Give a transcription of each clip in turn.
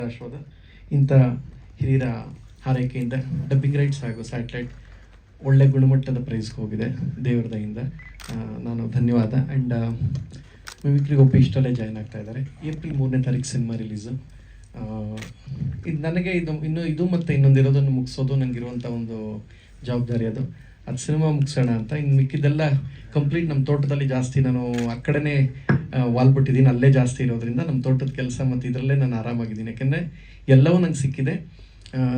ರಾಷ್ಟ್ರದ ಇಂಥ ಹಿರಿಯರ ಹಾರೈಕೆಯಿಂದ ಡಬ್ಬಿಂಗ್ ರೈಟ್ಸ್ ಹಾಗೂ ಸ್ಯಾಟಲೈಟ್ ಒಳ್ಳೆ ಗುಣಮಟ್ಟದ ಪ್ರೈಸ್ಗೆ ಹೋಗಿದೆ ದೇವರ ದಯಿಂದ. ನಾನು ಧನ್ಯವಾದ. ಆ್ಯಂಡ್ ಮಿಮಿಕ್ರಿಗೆ ಒಬ್ಬ ಇಷ್ಟಲ್ಲೇ ಜಾಯ್ನ್ ಆಗ್ತಾ ಇದ್ದಾರೆ. ಏಪ್ರಿಲ್ 3ನೇ ತಾರೀಕು ಸಿನಿಮಾ ರಿಲೀಸು. ಇದು ನನಗೆ ಇದು ಮತ್ತು ಇನ್ನೊಂದಿರೋದನ್ನು ಮುಗಿಸೋದು ನನಗಿರುವಂಥ ಒಂದು ಜವಾಬ್ದಾರಿ. ಅದು ಸಿನಿಮಾ ಮುಗಿಸೋಣ ಅಂತ. ಇನ್ನು ಮಿಕ್ಕಿದ್ದೆಲ್ಲ ಕಂಪ್ಲೀಟ್ ನಮ್ಮ ತೋಟದಲ್ಲಿ ಜಾಸ್ತಿ ನಾನು ಆ ಕಡೆನೇ ವಾಲ್ಬಿಟ್ಟಿದ್ದೀನಿ, ಅಲ್ಲೇ ಜಾಸ್ತಿ ಇರೋದ್ರಿಂದ ನಮ್ಮ ತೋಟದ ಕೆಲಸ ಮತ್ತು ಇದರಲ್ಲೇ ನಾನು ಆರಾಮಾಗಿದ್ದೀನಿ. ಯಾಕೆಂದರೆ ಎಲ್ಲವೂ ನಂಗೆ ಸಿಕ್ಕಿದೆ.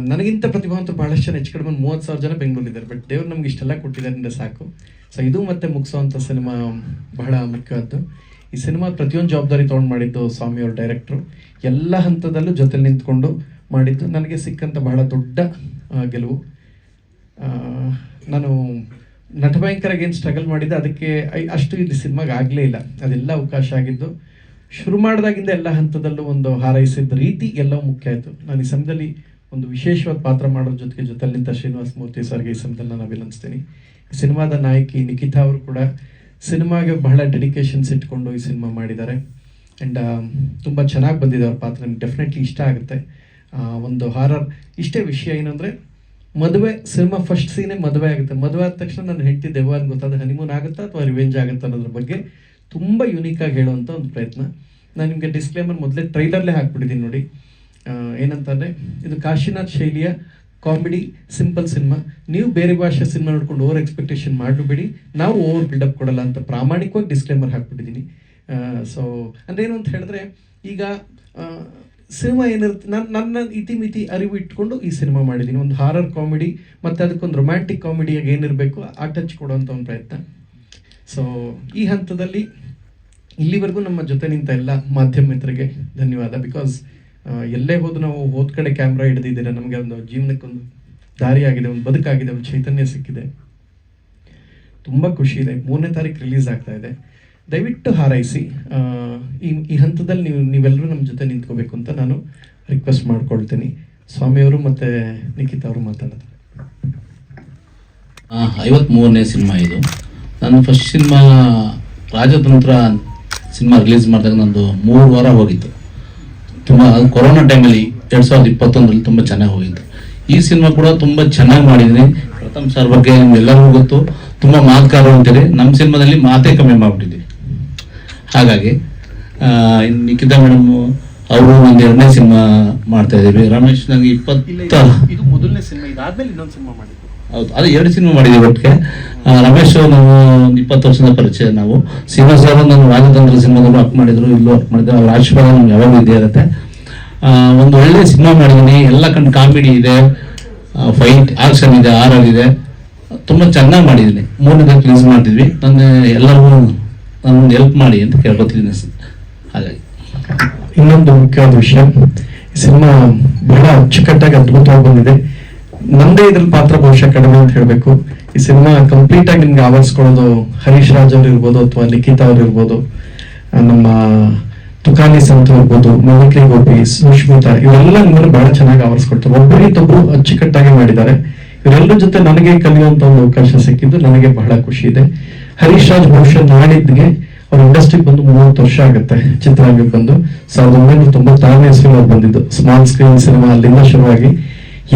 ನನಗಿಂತ ಪ್ರತಿಭಾವಂತರು ಭಾಳಷ್ಟು ಜನ ಹೆಚ್ಚು ಕಡಿಮೆ 30,000 ಜನ ಬೆಂಗಳೂರಿದ್ದಾರೆ. ಬಟ್ ದೇವ್ರು ನಮ್ಗೆ ಇಷ್ಟೆಲ್ಲ ಕೊಟ್ಟಿದ್ದಾರೆ ಅಂದರೆ ಸಾಕು. ಸೊ ಇದು ಮತ್ತೆ ಮುಗಿಸೋವಂಥ ಸಿನಿಮಾ ಬಹಳ ಮುಖ್ಯವಾದ್ದು. ಈ ಸಿನಿಮಾ ಪ್ರತಿಯೊಂದು ಜವಾಬ್ದಾರಿ ತೊಗೊಂಡು ಮಾಡಿದ್ದು ಸ್ವಾಮಿಯವ್ರ ಡೈರೆಕ್ಟ್ರು. ಎಲ್ಲ ಹಂತದಲ್ಲೂ ಜೊತೆಲಿ ನಿಂತ್ಕೊಂಡು ಮಾಡಿದ್ದು ನನಗೆ ಸಿಕ್ಕಂಥ ಬಹಳ ದೊಡ್ಡ ಗೆಲುವು. ನಾನು ನಟಭಯಂಕರಗೆ ಏನು ಸ್ಟ್ರಗಲ್ ಮಾಡಿದ್ದೆ ಅದಕ್ಕೆ ಅಷ್ಟು ಇಲ್ಲಿ ಸಿನಿಮಾಗೆ ಆಗಲೇ ಇಲ್ಲ. ಅದೆಲ್ಲ ಅವಕಾಶ ಆಗಿದ್ದು ಶುರು ಮಾಡಿದಾಗಿಂದ ಎಲ್ಲ ಹಂತದಲ್ಲೂ ಒಂದು ಹಾರೈಸಿದ ರೀತಿ ಎಲ್ಲವೂ ಮುಖ್ಯ ಆಯಿತು. ನಾನು ಈ ಸಮಯದಲ್ಲಿ ಒಂದು ವಿಶೇಷವಾದ ಪಾತ್ರ ಮಾಡೋದ್ರ ಜೊತೆಲಿ ನಿಂತ ಶ್ರೀನಿವಾಸ ಮೂರ್ತಿ ಸರ್ಗೆ ಈ ಸಮಯದಲ್ಲಿ ನಾನು ಅಭಿನಂದಿಸ್ತೀನಿ. ಈ ಸಿನಿಮಾದ ನಾಯಕಿ ನಿಖಿತಾ ಅವರು ಕೂಡ ಸಿನಿಮಾಗೆ ಬಹಳ ಡೆಡಿಕೇಶನ್ಸ್ ಇಟ್ಕೊಂಡು ಈ ಸಿನಿಮಾ ಮಾಡಿದ್ದಾರೆ. ಆ್ಯಂಡ್ ತುಂಬ ಚೆನ್ನಾಗಿ ಬಂದಿದೆ ಅವ್ರ ಪಾತ್ರ. ನಿಮ್ಗೆ ಡೆಫಿನೆಟ್ಲಿ ಇಷ್ಟ ಆಗುತ್ತೆ. ಒಂದು ಹಾರರ್ ಇಷ್ಟೇ ವಿಷಯ ಏನಂದರೆ ಮದುವೆ ಸಿನಿಮಾ ಫಸ್ಟ್ ಸೀನೇ ಮದುವೆ ಆಗುತ್ತೆ. ಮದುವೆ ಆದ ತಕ್ಷಣ ನನ್ನ ಹೆಂಡತಿ ದೆವ್ವ ಅಂತ ಗೊತ್ತಾದ ಹನಿಮೂನ್ ಆಗುತ್ತಾ ಅಥವಾ ರಿವೆಂಜ್ ಆಗುತ್ತಾ ಅನ್ನೋದ್ರ ಬಗ್ಗೆ ತುಂಬ ಯುನೀಕಾಗಿ ಹೇಳುವಂಥ ಒಂದು ಪ್ರಯತ್ನ. ನಾನು ನಿಮಗೆ ಡಿಸ್ಕ್ಲೇಮರ್ ಮೊದಲೇ ಟ್ರೈಲರ್ಲೇ ಹಾಕ್ಬಿಟ್ಟಿದ್ದೀನಿ ನೋಡಿ. ಏನಂತಂದರೆ ಇದು ಕಾಶಿನಾಥ್ ಶೈಲಿಯ ಕಾಮಿಡಿ ಸಿಂಪಲ್ ಸಿನಿಮಾ. ನೀವು ಬೇರೆ ಭಾಷೆ ಸಿನಿಮಾ ನೋಡ್ಕೊಂಡು ಓವರ್ ಎಕ್ಸ್ಪೆಕ್ಟೇಷನ್ ಮಾಡಬೇಡಿ, ನಾವು ಓವರ್ ಬಿಲ್ಡಪ್ ಕೊಡಲ್ಲ ಅಂತ ಪ್ರಾಮಾಣಿಕವಾಗಿ ಡಿಸ್ಕ್ಲೇಮರ್ ಹಾಕ್ಬಿಟ್ಟಿದ್ದೀನಿ. ಸೊ ಅಂದರೆ ಏನು ಅಂತ ಹೇಳಿದ್ರೆ ಈಗ ಸಿನಿಮಾ ಏನಿರುತ್ತೆ ನನ್ನ ಇತಿಮಿತಿ ಅರಿವು ಇಟ್ಕೊಂಡು ಈ ಸಿನಿಮಾ ಮಾಡಿದ್ದೀನಿ. ಒಂದು ಹಾರರ್ ಕಾಮಿಡಿ ಮತ್ತು ಅದಕ್ಕೊಂದು ರೊಮ್ಯಾಂಟಿಕ್ ಕಾಮಿಡಿಯಾಗಿ ಏನಿರಬೇಕು ಆ ಟಚ್ ಕೊಡುವಂಥ ಒಂದು ಪ್ರಯತ್ನ. ಸೊ ಈ ಹಂತದಲ್ಲಿ ಇಲ್ಲಿವರೆಗೂ ನಮ್ಮ ಜೊತೆ ನಿಂತ ಎಲ್ಲ ಮಾಧ್ಯಮ ಮಿತ್ರರಿಗೆ ಧನ್ಯವಾದ. ಬಿಕಾಸ್ ಎಲ್ಲೇ ಹೋದು ನಾವು ಹೋದ ಕಡೆ ಕ್ಯಾಮ್ರಾ ಹಿಡಿದಿದ್ದೀರ. ನಮಗೆ ಒಂದು ಜೀವನಕ್ಕೊಂದು ದಾರಿ ಆಗಿದೆ, ಒಂದು ಬದುಕಾಗಿದೆ, ಒಂದು ಚೈತನ್ಯ ಸಿಕ್ಕಿದೆ. ತುಂಬ ಖುಷಿ ಇದೆ. 3ನೇ ತಾರೀಕು ರಿಲೀಸ್ ಆಗ್ತಾ ಇದೆ. ದಯವಿಟ್ಟು ಹಾರೈಸಿ. ಈ ಹಂತದಲ್ಲಿ ನೀವೆಲ್ಲರೂ ನಮ್ಮ ಜೊತೆ ನಿಂತ್ಕೋಬೇಕು ಅಂತ ನಾನು ರಿಕ್ವೆಸ್ಟ್ ಮಾಡ್ಕೊಳ್ತೀನಿ. ಸ್ವಾಮಿಯವರು ಮತ್ತು ನಿಖಿತಾ ಅವರು ಮಾತಾಡ್ತಾರೆ. 53ನೇ ಸಿನಿಮಾ ಇದು. ನಾನು ಫಸ್ಟ್ ಸಿನಿಮಾ ರಾಜತಂತ್ರ ಸಿನಿಮಾ ರಿಲೀಸ್ ಮಾಡಿದಾಗ ನಂದು 3 ವಾರ ಹೋಗಿತ್ತು. ತುಂಬ ಕೊರೋನಾ ಟೈಮಲ್ಲಿ 2021ರಲ್ಲಿ ತುಂಬ ಚೆನ್ನಾಗಿ ಹೋಗಿತ್ತು. ಈ ಸಿನಿಮಾ ಕೂಡ ತುಂಬ ಚೆನ್ನಾಗಿ ಮಾಡಿದ್ದೀನಿ. ಪ್ರಥಮ್ ಸರ್ ಬಗ್ಗೆ ಎಲ್ಲರಿಗೂ ಗೊತ್ತು, ತುಂಬ ಮಾತುಕಾರ ಅಂತೀರಿ. ನಮ್ಮ ಸಿನಿಮಾದಲ್ಲಿ ಮಾತೇ ಕಮ್ಮಿ ಮಾಡಿಬಿಟ್ಟಿದ್ವಿ. ಹಾಗಾಗಿ ನಿಖಿತಾ ಮೇಡಮ್ ಅವರು ಒಂದು 2ನೇ ಸಿನಿಮಾ ಮಾಡ್ತಾ ಇದ್ದೀವಿ. ರಮೇಶ್ ನನಗೆ ಇದು ಮೊದಲನೇ ಸಿನಿಮಾ, ಇದಾದ್ಮೇಲೆ ಇನ್ನೊಂದು ಸಿನಿಮಾ ಮಾಡಿದ್ವಿ. ಹೌದು, ಅದೇ 2 ಸಿನಿಮಾ ಮಾಡಿದ್ದೀವಿ ಒಟ್ಟಿಗೆ. ರಮೇಶ್ ನಾವು ಒಂದು 20 ವರ್ಷದ ಪರಿಚಯ. ನಾವು ಶ್ರೀನಿವಾಸ್ ಅವರು ನಾನು ರಾಜತಂತ್ರ ಸಿನಿಮಾದಲ್ಲೂ ವರ್ಕ್ ಮಾಡಿದ್ರು, ಇಲ್ಲೂ ವರ್ಕ್ ಮಾಡಿದ್ರು. ಅವ್ರ ಆಶೀರ್ವಾದ ನಮ್ಗೆ ಯಾವಾಗ ಇದ್ದೇ ಇರುತ್ತೆ. ಒಂದು ಒಳ್ಳೆ ಸಿನಿಮಾ ಮಾಡಿದ್ದೀನಿ. ಎಲ್ಲ ಕಂಡು ಕಾಮಿಡಿ ಇದೆ, ಫೈಟ್ ಆಕ್ಷನ್ ಇದೆ, ಆರ್ ಇದೆ. ತುಂಬ ಚೆನ್ನಾಗಿ ಮಾಡಿದ್ದೀನಿ. 3ನೇ ರಿಲೀಸ್ ಮಾಡ್ತಿದ್ವಿ. ನನ್ನ ಎಲ್ಲರಿಗೂ ನನ್ನ ಹೆಲ್ಪ್ ಮಾಡಿ ಅಂತ ಕೇಳ್ಕೊತಿದ್ದೀನಿ. ಹಾಗಾಗಿ ಇನ್ನೊಂದು ಮುಖ್ಯವಾದ ವಿಷಯ, ಈ ಸಿನಿಮಾ ಬಹಳ ಅಚ್ಚುಕಟ್ಟಾಗಿ ಅದ್ಭುತವಾಗಿ ಬಂದಿದೆ. ನಂದೇ ಇದ್ರಲ್ಲಿ ಪಾತ್ರ ಬಹುಶಃ ಕಡಿಮೆ ಅಂತ ಹೇಳಬೇಕು. ಈ ಸಿನಿಮಾ ಕಂಪ್ಲೀಟ್ ಆಗಿ ನಿಮ್ಗೆ ಆವರಿಸ್ಕೊಳ್ಳೋದು ಹರೀಶ್ ರಾಜ್ ಅವ್ರು ಇರ್ಬೋದು, ಅಥವಾ ನಿಖಿತಾ ಅವ್ರು ಇರ್ಬೋದು, ನಮ್ಮ ತುಕಾಲಿ ಸಂತ ಇರ್ಬೋದು, ಮಿಮಿಕ್ರಿ ಗೋಪಿ, ಸುಷ್ಮಿತಾ, ಇವರೆಲ್ಲ ನಿಮ್ಮನ್ನು ಬಹಳ ಚೆನ್ನಾಗಿ ಆವರಿಸ್ಕೊಳ್ತಾರೆ. ಒಬ್ಬರಿಗೊಬ್ಬರು ಅಚ್ಚುಕಟ್ಟಾಗಿ ಮಾಡಿದ್ದಾರೆ. ಇವರೆಲ್ಲರ ಜೊತೆ ನನಗೆ ಕಲಿಯುವಂತ ಒಂದು ಅವಕಾಶ ಸಿಕ್ಕಿದ್ದು ನನಗೆ ಬಹಳ ಖುಷಿ ಇದೆ. ಹರೀಶ್ ರಾಜ್ ಬಹುಶಃ ನಾಡಿದ್ಗೆ ಅವ್ರ ಇಂಡಸ್ಟ್ರಿಗೆ ಬಂದು 30 ವರ್ಷ ಆಗುತ್ತೆ. ಚಿತ್ರರಂಗಕ್ಕೆ ಬಂದು 1996ನೇ ಇಸ್ವಿಯಲ್ಲಿ ಅವ್ರು ಬಂದಿದ್ದು. ಸ್ಮಾಲ್ ಸ್ಕ್ರೀನ್ ಸಿನಿಮಾ ಅಲ್ಲಿಂದ ಶುರುವಾಗಿ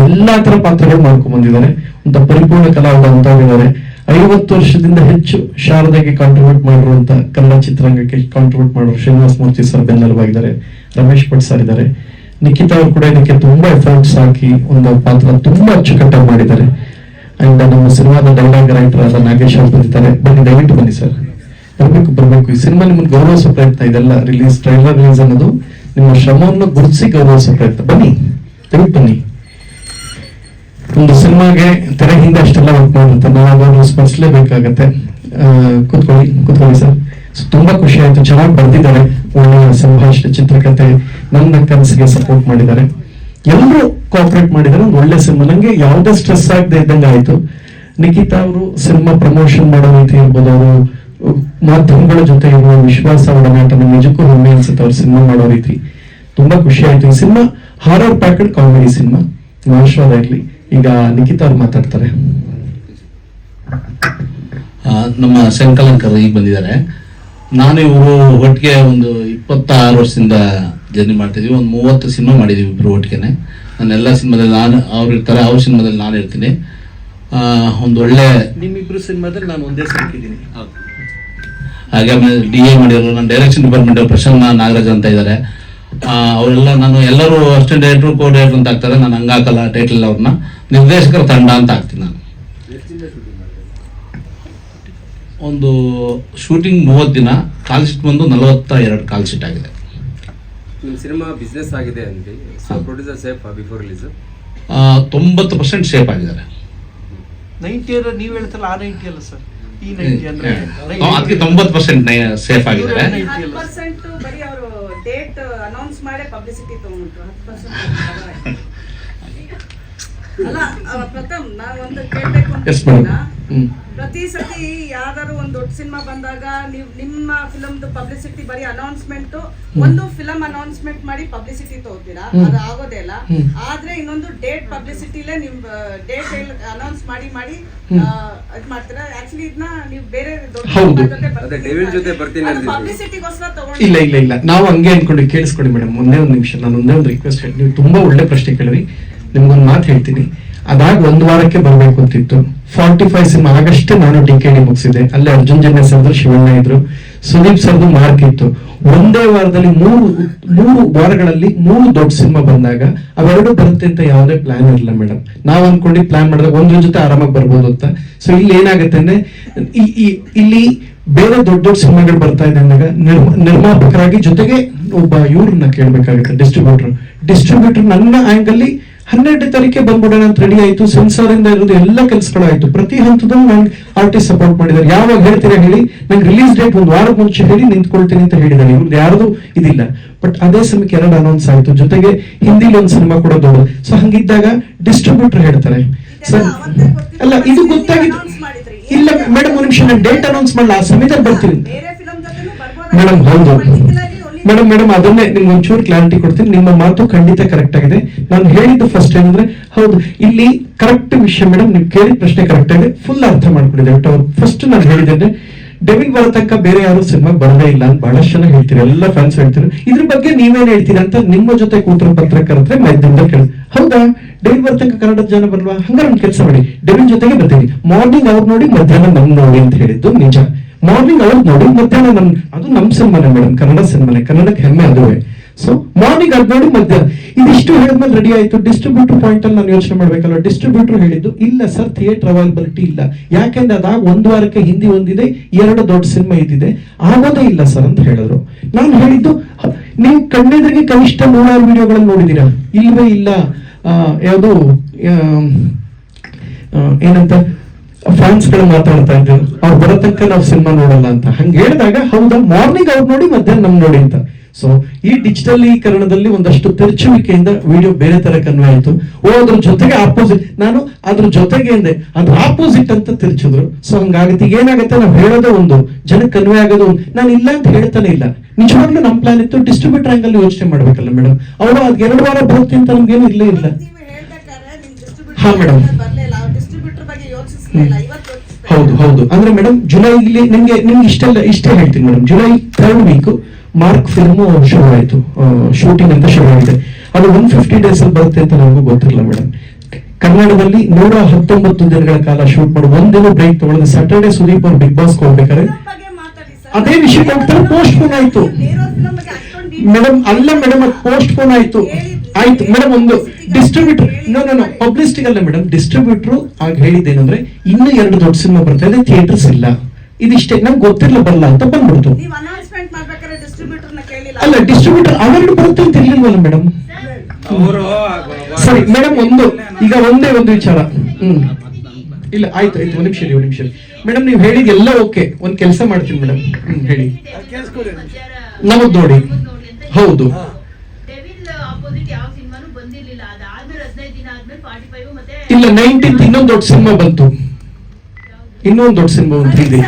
ಎಲ್ಲಾ ತರ ಪಾತ್ರಗಳು ಮಾಡ್ಕೊಂಡ್ ಬಂದಿದ್ದಾರೆ. ಒಂದು ಪರಿಪೂರ್ಣ ಕಲಾವಿದ ಅಂತವ್ರಿದ್ದಾರೆ. 50 ವರ್ಷದಿಂದ ಹೆಚ್ಚು ಶಾರದಾಗೆ ಕಾಂಟ್ರಿಬ್ಯೂಟ್ ಮಾಡಿರುವಂತ ಕನ್ನಡ ಚಿತ್ರರಂಗಕ್ಕೆ ಕಾಂಟ್ರಿಬ್ಯೂಟ್ ಮಾಡೋರು ಶ್ರೀನಿವಾಸ ಮೂರ್ತಿ ಸರ್ ಬೆನ್ನೆಲುಬಾಗಿದ್ದಾರೆ. ರಮೇಶ್ ಭಟ್ ಸರ್ ಇದ್ದಾರೆ. ನಿಖಿತಾ ಅವರು ಕೂಡ ಇದಕ್ಕೆ ತುಂಬಾ ಎಫರ್ಟ್ಸ್ ಹಾಕಿ ಒಂದು ಪಾತ್ರ ತುಂಬಾ ಅಚ್ಚುಕಟ್ಟಾಗಿ ಮಾಡಿದ್ದಾರೆ. ಅಂಡ್ ನಮ್ಮ ಸಿನಿಮಾದ ಡೈಲಾಗ್ ರೈಟರ್ ಆದ ನಾಗೇಶ್ ಅವರು ಬಂದಿದ್ದಾರೆ. ಬನ್ನಿ, ದಯವಿಟ್ಟು ಬನ್ನಿ ಸರ್, ಬರ್ಬೇಕು. ಈ ಸಿನಿಮಾ ನಿಮ್ಮನ್ನು ಗೌರವಿಸೋ ಪ್ರಯತ್ನ. ಇದೆಲ್ಲ ಟ್ರೈಲರ್ ರಿಲೀಸ್ ಅನ್ನೋದು ನಿಮ್ಮ ಶ್ರಮವನ್ನು ಗುರುತಿಸಿ ಗೌರವಿಸೋ ಪ್ರಯತ್ನ. ಬನ್ನಿ, ದಯವಿಟ್ಟು ಬನ್ನಿ. ಒಂದು ಸಿನಿಮಾಗೆ ತೆರೆ ಹಿಂದೆ ಅಷ್ಟೆಲ್ಲ ವರ್ಕ್ ಮಾಡುತ್ತೆ, ನಾವು ಸ್ಮರಿಸಲೇಬೇಕಾಗತ್ತೆ. ಕೂತ್ಕೊಳ್ಳಿ ಸರ್. ತುಂಬಾ ಖುಷಿ ಆಯ್ತು. ಚೆನ್ನಾಗಿ ಬರ್ದಿದ್ದಾರೆ, ಒಳ್ಳೆಯ ಸಂಭಾಷಣೆ, ಚಿತ್ರಕಥೆ, ನನ್ನ ಕನಸಿಗೆ ಸಪೋರ್ಟ್ ಮಾಡಿದ್ದಾರೆ. ಎಲ್ಲರೂ ಕೋಆಪರೇಟ್ ಮಾಡಿದ್ದಾರೆ. ಒಂದು ಒಳ್ಳೆ ಸಿನಿಮಾ. ನಂಗೆ ಯಾವುದೇ ಸ್ಟ್ರೆಸ್ ಆಗದೆ ಇದ್ದಂಗೆ ಆಯ್ತು. ನಿಖಿತಾ ಅವರು ಸಿನಿಮಾ ಪ್ರಮೋಷನ್ ಮಾಡೋ ರೀತಿ ಇರ್ಬೋದು, ಅವರು ಮಾಧ್ಯಮಗಳ ಜೊತೆ ಇರುವ ವಿಶ್ವಾಸ, ಒಡನಾಟ ನಿಜಕ್ಕೂ ಹೆಮ್ಮೆ ಅನ್ಸುತ್ತೆ. ಅವ್ರು ಸಿನಿಮಾ ಮಾಡೋ ರೀತಿ ತುಂಬಾ ಖುಷಿ ಆಯ್ತು. ಈ cinema horror packed comedy cinema. ಆಶೀರ್ವಾದ ಇರಲಿ. ಈಗ ನಿಖಿತಾ ಅವ್ರು ಮಾತಾಡ್ತಾರೆ. ನಮ್ಮ ಸಂಕಲನಕರು ಈಗ ಬಂದಿದ್ದಾರೆ. ನಾನು ಇವರು ಒಟ್ಟಿಗೆ ಒಂದು 26 ವರ್ಷದಿಂದ ಜರ್ನಿ ಮಾಡ್ತಿದ್ವಿ. ಒಂದು 30 ಸಿನಿಮಾ ಮಾಡಿದ್ದೀವಿ ಇಬ್ಬರು ಒಟ್ಟಿಗೆ. ನಾನು ಎಲ್ಲ ಸಿನಿಮಾದಲ್ಲಿ ಅವ್ರು ಇರ್ತಾರೆ, ಅವ್ರ ಸಿನಿಮಾದಲ್ಲಿ ನಾನು ಇರ್ತೀನಿ. ಒಂದು ಒಳ್ಳೆ ನಿಮ್ಮಿಬ್ರು ಸಿನಿಮಾದಲ್ಲಿ ನಾನು ಒಂದೇ ಸಾಕಿದ್ದೀನಿ. ಹಾಗೆ ಆಮೇಲೆ DA ಮಾಡಿದ್ರು, ನನ್ನ ಡೈರೆಕ್ಷನ್ ಡಿಪಾರ್ಟ್ಮೆಂಟ್ ಪ್ರಸನ್ನ ನಾಗರಾಜ್ ಅಂತ ಇದ್ದಾರೆ. ಅವರೆಲ್ಲ ನಾನು ಎಲ್ಲರೂ ಅಸಿಸ್ಟೆಂಟ್ ಡೈರೆಕ್ಟರ್, ಕೋ ಡೈರೆಕ್ಟರ್ ಅಂತ ಆಗ್ತಾರೆ. ನಾನು ಹಂಗಾಕಲ್ಲ ಟೈಟಲ್, ಅವ್ರನ್ನ ನಿರ್ದೇಶಕರ ತಂಡ ಅಂತ ಆಗ್ತೀನಿ ನಾನು. ಒಂದು ಶೂಟಿಂಗ್ 30 ದಿನ, ಕಾಲ್ ಶೀಟ್ ಬಂದು 42 ಕಾಲ್ ಶೀಟ್ ಆಗಿದೆ. ನಿಮ್ಮ ಸಿನಿಮಾ ಬಿಸ್ನೆಸ್ ಆಗಿದೆ ಅಂತ producer safe before release 90% safe ಆಗಿದ್ದಾರೆ. 90 ನೀವು ಹೇಳ್ತಲ್ಲ, ಆ 90 ಅಲ್ಲ ಸರ್, ಈ 90 ಅಂದ್ರೆ ಅದಕ್ಕೆ 90% ಸೇಫ್ ಆಗಿದ್ದಾರೆ. 10% ಬರೀ ಅವರು ಡೇಟ್ ಅನೌನ್ಸ್ ಮಾಡಿ ಪಬ್ಲಿಸಿಟಿ ತಗೊಂಡ್ರು. 10% ಅಲ್ಲ ಪ್ರಥಮ್, ನಾನು ಒಂದು ಕೇಳಬೇಕು ಅಂತ, ಪ್ರತಿ ಸತಿ ಯಾವ್ದಾದ್ರು ಒಂದು ದೊಡ್ಡ ಸಿನಿಮಾ ಬಂದಾಗ ನೀವು ನಿಮ್ಮ ಫಿಲಮ್ದು ಪಬ್ಲಿಸಿಟಿ ಬರೀ ಅನೌನ್ಸ್ಮೆಂಟ್, ಒಂದು ಫಿಲಮ್ ಅನೌನ್ಸ್ಮೆಂಟ್ ಮಾಡಿ ಪಬ್ಲಿಸಿಟಿ ತಗೋತೀರಾ, ಅದು ಆಗೋದೇ ಇಲ್ಲ. ಆದ್ರೆ ಇನ್ನೊಂದು ಡೇಟ್ ಪಬ್ಲಿಸಿಟಿಲೇ ನಿಮ್ ಡೇಟ್ ಅನೌನ್ಸ್ ಮಾಡಿ ಅದ್ ಮಾಡ್ತೀರಾ. ಆಕ್ಚುಲಿ ಇದನ್ನ ನೀವು ಬೇರೆ ಜೊತೆ ಬರ್ತೀನಿ ಪಬ್ಲಿಸಿಟಿಗೋಸ್ಕರ ತಗೊಂಡು ಇಲ್ಲ ಇಲ್ಲ ಇಲ್ಲ, ನಾವು ಹಂಗೆ ಅನ್ಕೊಂಡು ಕೇಳಿಸ್ಕೊಡಿ ಮೇಡಮ್. ಒಂದೇ ಒಂದು ನಿಮಿಷ, ನಾನು ಒಂದೇ ಒಂದು ರಿಕ್ವೆಸ್ಟ್ ಹೇಳಿ. ನೀವು ತುಂಬಾ ಒಳ್ಳೆ ಪ್ರಶ್ನೆ ಕೇಳಿರಿ. ನಿಮ್ಗೊಂದು ಮಾತು ಹೇಳ್ತೀನಿ. ಅದಾಗ 1 ವಾರಕ್ಕೆ ಬರ್ಬೇಕು ಅಂತಿತ್ತು. 45 ಸಿನಿಮಾ ಆಗಷ್ಟೇ ನಾನು DKD ಮುಗಿಸಿದೆ. ಅಲ್ಲೇ ಅರ್ಜುನ್ ಜನ್ಯ ಸರ್ದು, ಶಿವಣ್ಣ ಇದ್ರು, ಸುದೀಪ್ ಸರ್ದು ಮಾರ್ಕ್ ಇತ್ತು. ಒಂದೇ ವಾರದಲ್ಲಿ 3 ವಾರಗಳಲ್ಲಿ 3 ದೊಡ್ಡ ಸಿನಿಮಾ ಬಂದಾಗ ಅವೆರಡು ಬರುತ್ತೆ ಅಂತ ಯಾವುದೇ ಪ್ಲಾನ್ ಇರಲಿಲ್ಲ ಮೇಡಮ್. ನಾವ್ ಅನ್ಕೊಂಡು ಪ್ಲಾನ್ ಮಾಡಿದಾಗ ಒಂದ್ರ ಜೊತೆ ಆರಾಮಾಗಿ ಬರ್ಬೋದು ಅಂತ. ಸೊ ಇಲ್ಲಿ ಏನಾಗುತ್ತೆ ಅಂದ್ರೆ, ಇಲ್ಲಿ ಬೇರೆ ದೊಡ್ಡ ದೊಡ್ಡ ಸಿನಿಮಾಗಳು ಬರ್ತಾ ಇದೆ ಅಂದಾಗ ನಿರ್ಮಾಪಕರಾಗಿ ಜೊತೆಗೆ ಒಬ್ಬ ಇವ್ರನ್ನ ಕೇಳ್ಬೇಕಾಗುತ್ತೆ, ಡಿಸ್ಟ್ರಿಬ್ಯೂಟರ್ ನನ್ನ ಆಂಗಲ್ಲಿ 12 ತಾರೀಕೆ ಬಂದ್ಬಿಡೋಣ ಅಂತ ರೆಡಿ ಆಯ್ತು. ಸೆನ್ಸಾರ್ ಇಂದ ಇರೋದು ಎಲ್ಲ ಕೆಲಸಗಳಾಯ್ತು. ಪ್ರತಿ ಹಂತದಲ್ಲೂ ನಂಗೆ ಆರ್ಟಿಸ್ಟ್ ಸಪೋರ್ಟ್ ಮಾಡಿದ್ದಾರೆ. ಯಾವಾಗ ಹೇಳ್ತೀರಾ ಹೇಳಿ, ನಂಗೆ ರಿಲೀಸ್ ಡೇಟ್ 1 ವಾರದ ಮುಂಚೆ ಹೇಳಿ ನಿಂತ್ಕೊಳ್ತೀನಿ ಅಂತ ಹೇಳಿದ್ದಾರೆ. ಇವ್ರದ್ದು ಯಾರ್ದು ಇದಿಲ್ಲ. ಬಟ್ ಅದೇ ಸಮಯಕ್ಕೆ 2 ಅನೌನ್ಸ್ ಆಯ್ತು, ಜೊತೆಗೆ ಹಿಂದಿಲಿ ಒಂದು ಸಿನಿಮಾ ಕೂಡ ದೊಡ್ಡ. ಸೊ ಹಂಗಿದ್ದಾಗ ಡಿಸ್ಟ್ರಿಬ್ಯೂಟರ್ ಹೇಳ್ತಾರೆ ಸರ್, ಅಲ್ಲ ಇದು ಗೊತ್ತಾಗಿತ್ತು. ಇಲ್ಲ ಮೇಡಮ್, ಒಂದು ನಿಮಿಷ, ನಾನು ಡೇಟ್ ಅನೌನ್ಸ್ ಮಾಡಲ್ಲ, ಆ ಸಮಯದಲ್ಲಿ ಬರ್ತೀನಿ ಮೇಡಮ್. ಹೌದು ಮೇಡಮ್, ಅದನ್ನೇ ನಿಮ್ಗೆ ಒಂಚೂರು ಕ್ಲಾರಿಟಿ ಕೊಡ್ತೀನಿ. ನಿಮ್ಮ ಮಾತು ಖಂಡಿತ ಕರೆಕ್ಟ್ ಆಗಿದೆ. ನಾನು ಹೇಳಿದ್ದು ಫಸ್ಟ್ ಏನಂದ್ರೆ, ಹೌದು ಇಲ್ಲಿ ಕರೆಕ್ಟ್ ವಿಷಯ ಮೇಡಮ್. ನೀವು ಕೇಳಿದ ಪ್ರಶ್ನೆ ಕರೆಕ್ಟ್ ಆಗಿದೆ, ಫುಲ್ ಅರ್ಥ ಮಾಡ್ಕೊಂಡಿದ್ದೆ. ಫಸ್ಟ್ ನಾನು ಹೇಳಿದ್ದೇನೆ, ಡೆವಿಲ್ ಬರೋ ತನಕ ಬೇರೆ ಯಾರು ಸಿನಿಮಾ ಬರದೇ ಇಲ್ಲ ಅಂತ ಬಹಳಷ್ಟು ಜನ ಹೇಳ್ತೀರಿ, ಎಲ್ಲ ಫ್ಯಾನ್ಸ್ ಹೇಳ್ತೀರಿ. ಇದ್ರ ಬಗ್ಗೆ ನೀವೇನ್ ಹೇಳ್ತೀರಾ ಅಂತ ನಿಮ್ಮ ಜೊತೆ ಕೂತರ ಪತ್ರಕರ್ತರೆ ಮಧ್ಯದಿಂದ ಕೇಳಿ, ಹೌದಾ ಡೆವಿಲ್ ಬರೋ ತನಕ ಕನ್ನಡದ ಜನ ಬರಲ್ವಾ? ಹಂಗಾರೆ ಒಂದು ಕೆಲಸ ಮಾಡಿ, ಡೆವಿಲ್ ಜೊತೆಗೆ ಬರ್ತೀವಿ. ಮಾರ್ನಿಂಗ್ ಅವ್ರು ನೋಡಿ, ಮಧ್ಯಾಹ್ನ ನಮ್ ನೋಡಿ ಅಂತ ಹೇಳಿದ್ದು ನಿಜ. ಮಾರ್ನಿಂಗ್ ಅವ್ರು ನೋಡಿ, ಮಧ್ಯಾಹ್ನ ಅದು ನಮ್ ಸಿನಿಮಾನೇ ಮೇಡಮ್, ಕನ್ನಡ ಸಿನಿಮಾನೇ, ಕನ್ನಡಕ್ಕೆ ಹೆಮ್ಮೆ ಅದುವೇ. ಸೊ ಮಾರ್ನಿಂಗ್ ಅದ್ ನೋಡಿ ಮಧ್ಯಾಹ್ನ. ಇದಿಷ್ಟು ಹೇಳಿದ್ಮೇಲೆ ರೆಡಿ ಆಯ್ತು. ಡಿಸ್ಟ್ರಿಬ್ಯೂಟರ್ ಪಾಯಿಂಟ್ ಅಲ್ಲಿ ನಾನು ಯೋಚನೆ ಮಾಡ್ಬೇಕಲ್ಲ. ಡಿಸ್ಟ್ರಿಬ್ಯೂಟರ್ ಹೇಳಿದ್ದು, ಇಲ್ಲ ಸರ್ ಥಿಯೇಟರ್ ಅವೈಲಬಿಲಿಟಿ ಇಲ್ಲ, ಯಾಕೆಂದ್ರೆ ಅದಾಗ 1 ವಾರಕ್ಕೆ ಹಿಂದಿ ಒಂದಿದೆ, 2 ದೊಡ್ಡ ಸಿನಿಮಾ ಇದ್ದಿದೆ, ಆಗೋದೇ ಇಲ್ಲ ಸರ್ ಅಂತ ಹೇಳಿದ್ರು. ನಾನು ಹೇಳಿದ್ದು, ನೀವು ಕಣ್ಣೆದ್ರಿಗೆ ಕನಿಷ್ಠ 100 ವಿಡಿಯೋಗಳನ್ನು ನೋಡಿದೀರಾ? ಇಲ್ವೇ ಇಲ್ಲ. ಯಾವುದು ಏನಂತ ಫ್ಯಾನ್ಸ್ ಗಳು ಮಾತಾಡ್ತಾ ಇದ್ರು, ಅವ್ರು ಬರೋ ತನಕ ನಾವು ಸಿನಿಮಾ ನೋಡಲ್ಲ ಅಂತ. ಹಂಗೆ ಹೇಳಿದಾಗ, ಹೌದಾ ಮಾರ್ನಿಂಗ್ ಅವ್ರು ನೋಡಿ, ಮಧ್ಯಾಹ್ನ ನಮ್ ನೋಡಿ ಅಂತ. ಸೊ ಈ ಡಿಜಿಟಲೀಕರಣದಲ್ಲಿ ಒಂದಷ್ಟು ತೆರಚುವಿಕೆಯಿಂದ ವಿಡಿಯೋ ಬೇರೆ ತರ ಕನ್ವೆ ಆಯ್ತು. ಅದ್ರ ಜೊತೆಗೆ ಆಪೋಸಿಟ್, ನಾನು ಅದ್ರ ಜೊತೆಗೆ ಅಂದೆ, ಅದ್ರ ಆಪೋಸಿಟ್ ಅಂತ ತಿರ್ಚಿದ್ರು. ಸೊ ಹಂಗಾಗುತ್ತೆ. ಈಗ ಏನಾಗುತ್ತೆ, ನಾವು ಹೇಳೋದೇ ಒಂದು, ಜನಕ್ಕೆ ಕನ್ವೆ ಆಗೋದು ಒಂದು. ನಾನು ಇಲ್ಲ ಅಂತ ಹೇಳ್ತಾನೆ ಇಲ್ಲ, ನಿಜವಾಗ್ಲೂ ನಮ್ ಪ್ಲಾನ್ ಇತ್ತು. ಡಿಸ್ಟ್ರಿಬ್ಯೂಟರ್ ಆಂಗಲ್ ಯೋಚನೆ ಮಾಡ್ಬೇಕಲ್ಲ ಮೇಡಮ್. ಅವರು ಅದ್ 2 ವಾರ ಬರುತ್ತೆ ಅಂತ ನಮ್ಗೇನು ಇಲ್ಲೇ ಇಲ್ಲ. ಹಾ ಮೇಡಮ್, ಹೌದು ಅಂದ್ರೆ ಮೇಡಮ್, ಜುಲೈಲಿ ನಿಮ್ಗೆ ಇಷ್ಟೇ ಹೇಳ್ತೀನಿ madam. July 3rd week mark film ಶುರು ಆಯ್ತು, ಶೂಟಿಂಗ್ ಅಂತ ಶುರು ಆಗಿದೆ. ಅದು 150 ಡೇಸ್ ಅಲ್ಲಿ ಬರುತ್ತೆ ಅಂತ ನಮಗೂ ಗೊತ್ತಿರಲಿಲ್ಲ ಮೇಡಮ್. ಕನ್ನಡದಲ್ಲಿ 119 ದಿನಗಳ ಕಾಲ ಶೂಟ್ ಮಾಡಿ, ಒಂದಿನ ಬ್ರೇಕ್ ತಗೊಳ್ಳೋದು. ಸ್ಯಾಟರ್ಡೆ ಸುದೀಪ್ ಅವ್ರು ಬಿಗ್ ಬಾಸ್ ಹೋಗ್ಬೇಕಾದ್ರೆ ಅದೇ ವಿಷಯಕ್ಕೆ ಹೋಗ್ತಾರೆ, ಪೋಸ್ಟ್ ಪೋನ್ ಆಯ್ತು ಮೇಡಮ್. ಅಲ್ಲ ಮೇಡಮ್, ಅದು ಪೋಸ್ಟ್ ಪೋನ್ ಆಯ್ತು ಮೇಡಮ್. ಒಂದು ಡಿಸ್ಟ್ರಿಬ್ಯೂಟರ್ ನೋ ಪಬ್ಲಿಸಿಟಿ ಅಲ್ಲ ಮೇಡಮ್, ಡಿಸ್ಟ್ರಿಬ್ಯೂಟರ್ ಆಗ ಹೇಳಿದ್ದೇನಂದ್ರೆ, ಇನ್ನು 2 ದೊಡ್ಡ ಸಿನಿಮಾ ಬರ್ತಾ ಇದೆ, ಥಿಯೇಟರ್ಸ್ ಇಲ್ಲ, ಇದಿಷ್ಟೇ, ನಮ್ಗೆ ಗೊತ್ತಿರಲ್ಲ ಬರಲ್ಲ ಅಂತ ಬಂದ್ಬಿಡ್ತು. ಅಲ್ಲ ಡಿಸ್ಟ್ರಿಬ್ಯೂಟರ್ ಅವೆರಡು ಬರುತ್ತೆ ಅಂತ ಇರ್ಲಿಲ್ವಲ್ಲ ಮೇಡಮ್. ಸರಿ ಮೇಡಮ್, ಈಗ ಒಂದೇ ಒಂದು ವಿಚಾರ. ಇಲ್ಲ ಆಯ್ತು ಒಂದ್ ನಿಮಿಷ ಮೇಡಮ್, ನೀವು ಹೇಳಿದ ಎಲ್ಲ ಓಕೆ. ಒಂದ್ ಕೆಲಸ ಮಾಡ್ತೀನಿ ಮೇಡಮ್, ಹೇಳಿ. ನಮಗ್ ನೋಡಿ, ಹೌದು ಇಲ್ಲ 19th ಇನ್ನೊಂದು ದೊಡ್ಡ ಸಿನಿಮಾ ಬಂತು, ಇನ್ನೊಂದು ದೊಡ್ಡ ಸಿನಿಮಾ ಒಂದು ಇದೆ.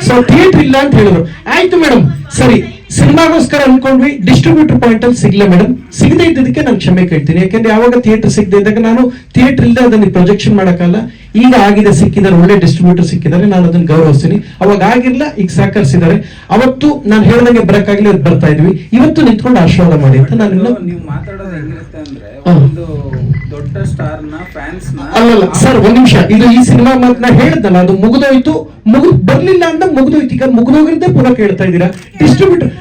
ಸೊ ಥಿಯೇಟರ್ ಇಲ್ಲ ಅಂತ ಹೇಳಿದ್ರು. ಆಯ್ತು ಮೇಡಮ್, ಸರಿ ಸಿನಿಮಾಗೋಸ್ಕರ ಅನ್ಕೊಂಡ್ವಿ, ಡಿಸ್ಟ್ರಿಬ್ಯೂಟರ್ ಪಾಯಿಂಟ್ ಅಲ್ಲಿ ಸಿಗ್ಲ ಮೇಡಮ್. ಸಿಗದೆ ಇದ್ದದಕ್ಕೆ ನಾನು ಕ್ಷಮೆ ಕೇಳ್ತೀನಿ. ಯಾಕಂದ್ರೆ ಯಾವಾಗ ಥಿಯೇಟರ್ ಸಿಗದೆ ಇದ್ದಾಗ ನಾನು ಥಿಯೇಟರ್ ಇಲ್ಲದೆ ಅದನ್ನ ಪ್ರೊಜೆಕ್ಷನ್ ಮಾಡಕ್ಕಲ್ಲ. ಈಗ ಆಗಿದೆ, ಸಿಕ್ಕಿದ್ದಾರೆ, ಒಳ್ಳೆ ಡಿಸ್ಟ್ರಿಬ್ಯೂಟರ್ ಸಿಕ್ಕಿದ್ದಾರೆ, ನಾನು ಅದನ್ನ ಗೌರವಿಸ್ತೀನಿ. ಅವಾಗ ಆಗಿರ್ಲ, ಈಗ ಸಹಕರಿಸಿದ್ದಾರೆ. ಅವತ್ತು ನಾನು ಹೇಳ್ದಂಗೆ ಬರಕ್ಕಾಗ್ಲಿ, ಅದು ಬರ್ತಾ ಇದ್ವಿ. ಇವತ್ತು ನಿಂತ್ಕೊಂಡು ಆಶೀರ್ವಾದ ಮಾಡಿ ಅಂತ ನಾನು ನೀವು ಮಾತಾಡೋದು ಹೆಂಗಿರುತ್ತೆ ಅಂದ್ರೆ, ಒಂದು ದೊಡ್ಡ ಸ್ಟಾರ್ ನ ಫ್ಯಾನ್ಸ್ ಅಲ್ಲಲ್ಲ ಸರ್, ಒಂದ್ ನಿಮಿಷ. ಇದು ಈ ಸಿನಿಮಾ ಮಾತನ್ನ ಹೇಳ್ದಲ್ಲ, ಅದು ಮುಗಿದೋಯ್ತು. ಬರ್ಲಿಲ್ಲ ಅಂತ ಮುಗಿದೋಯ್ತು. ಈಗ ಮುಗಿದೋಗಿರದೆ ಪುನಃ ಕೇಳ್ತಾ ಇದ್ದೀರಾ ಡಿಸ್ಟ್ರಿಬ್ಯೂಟರ್.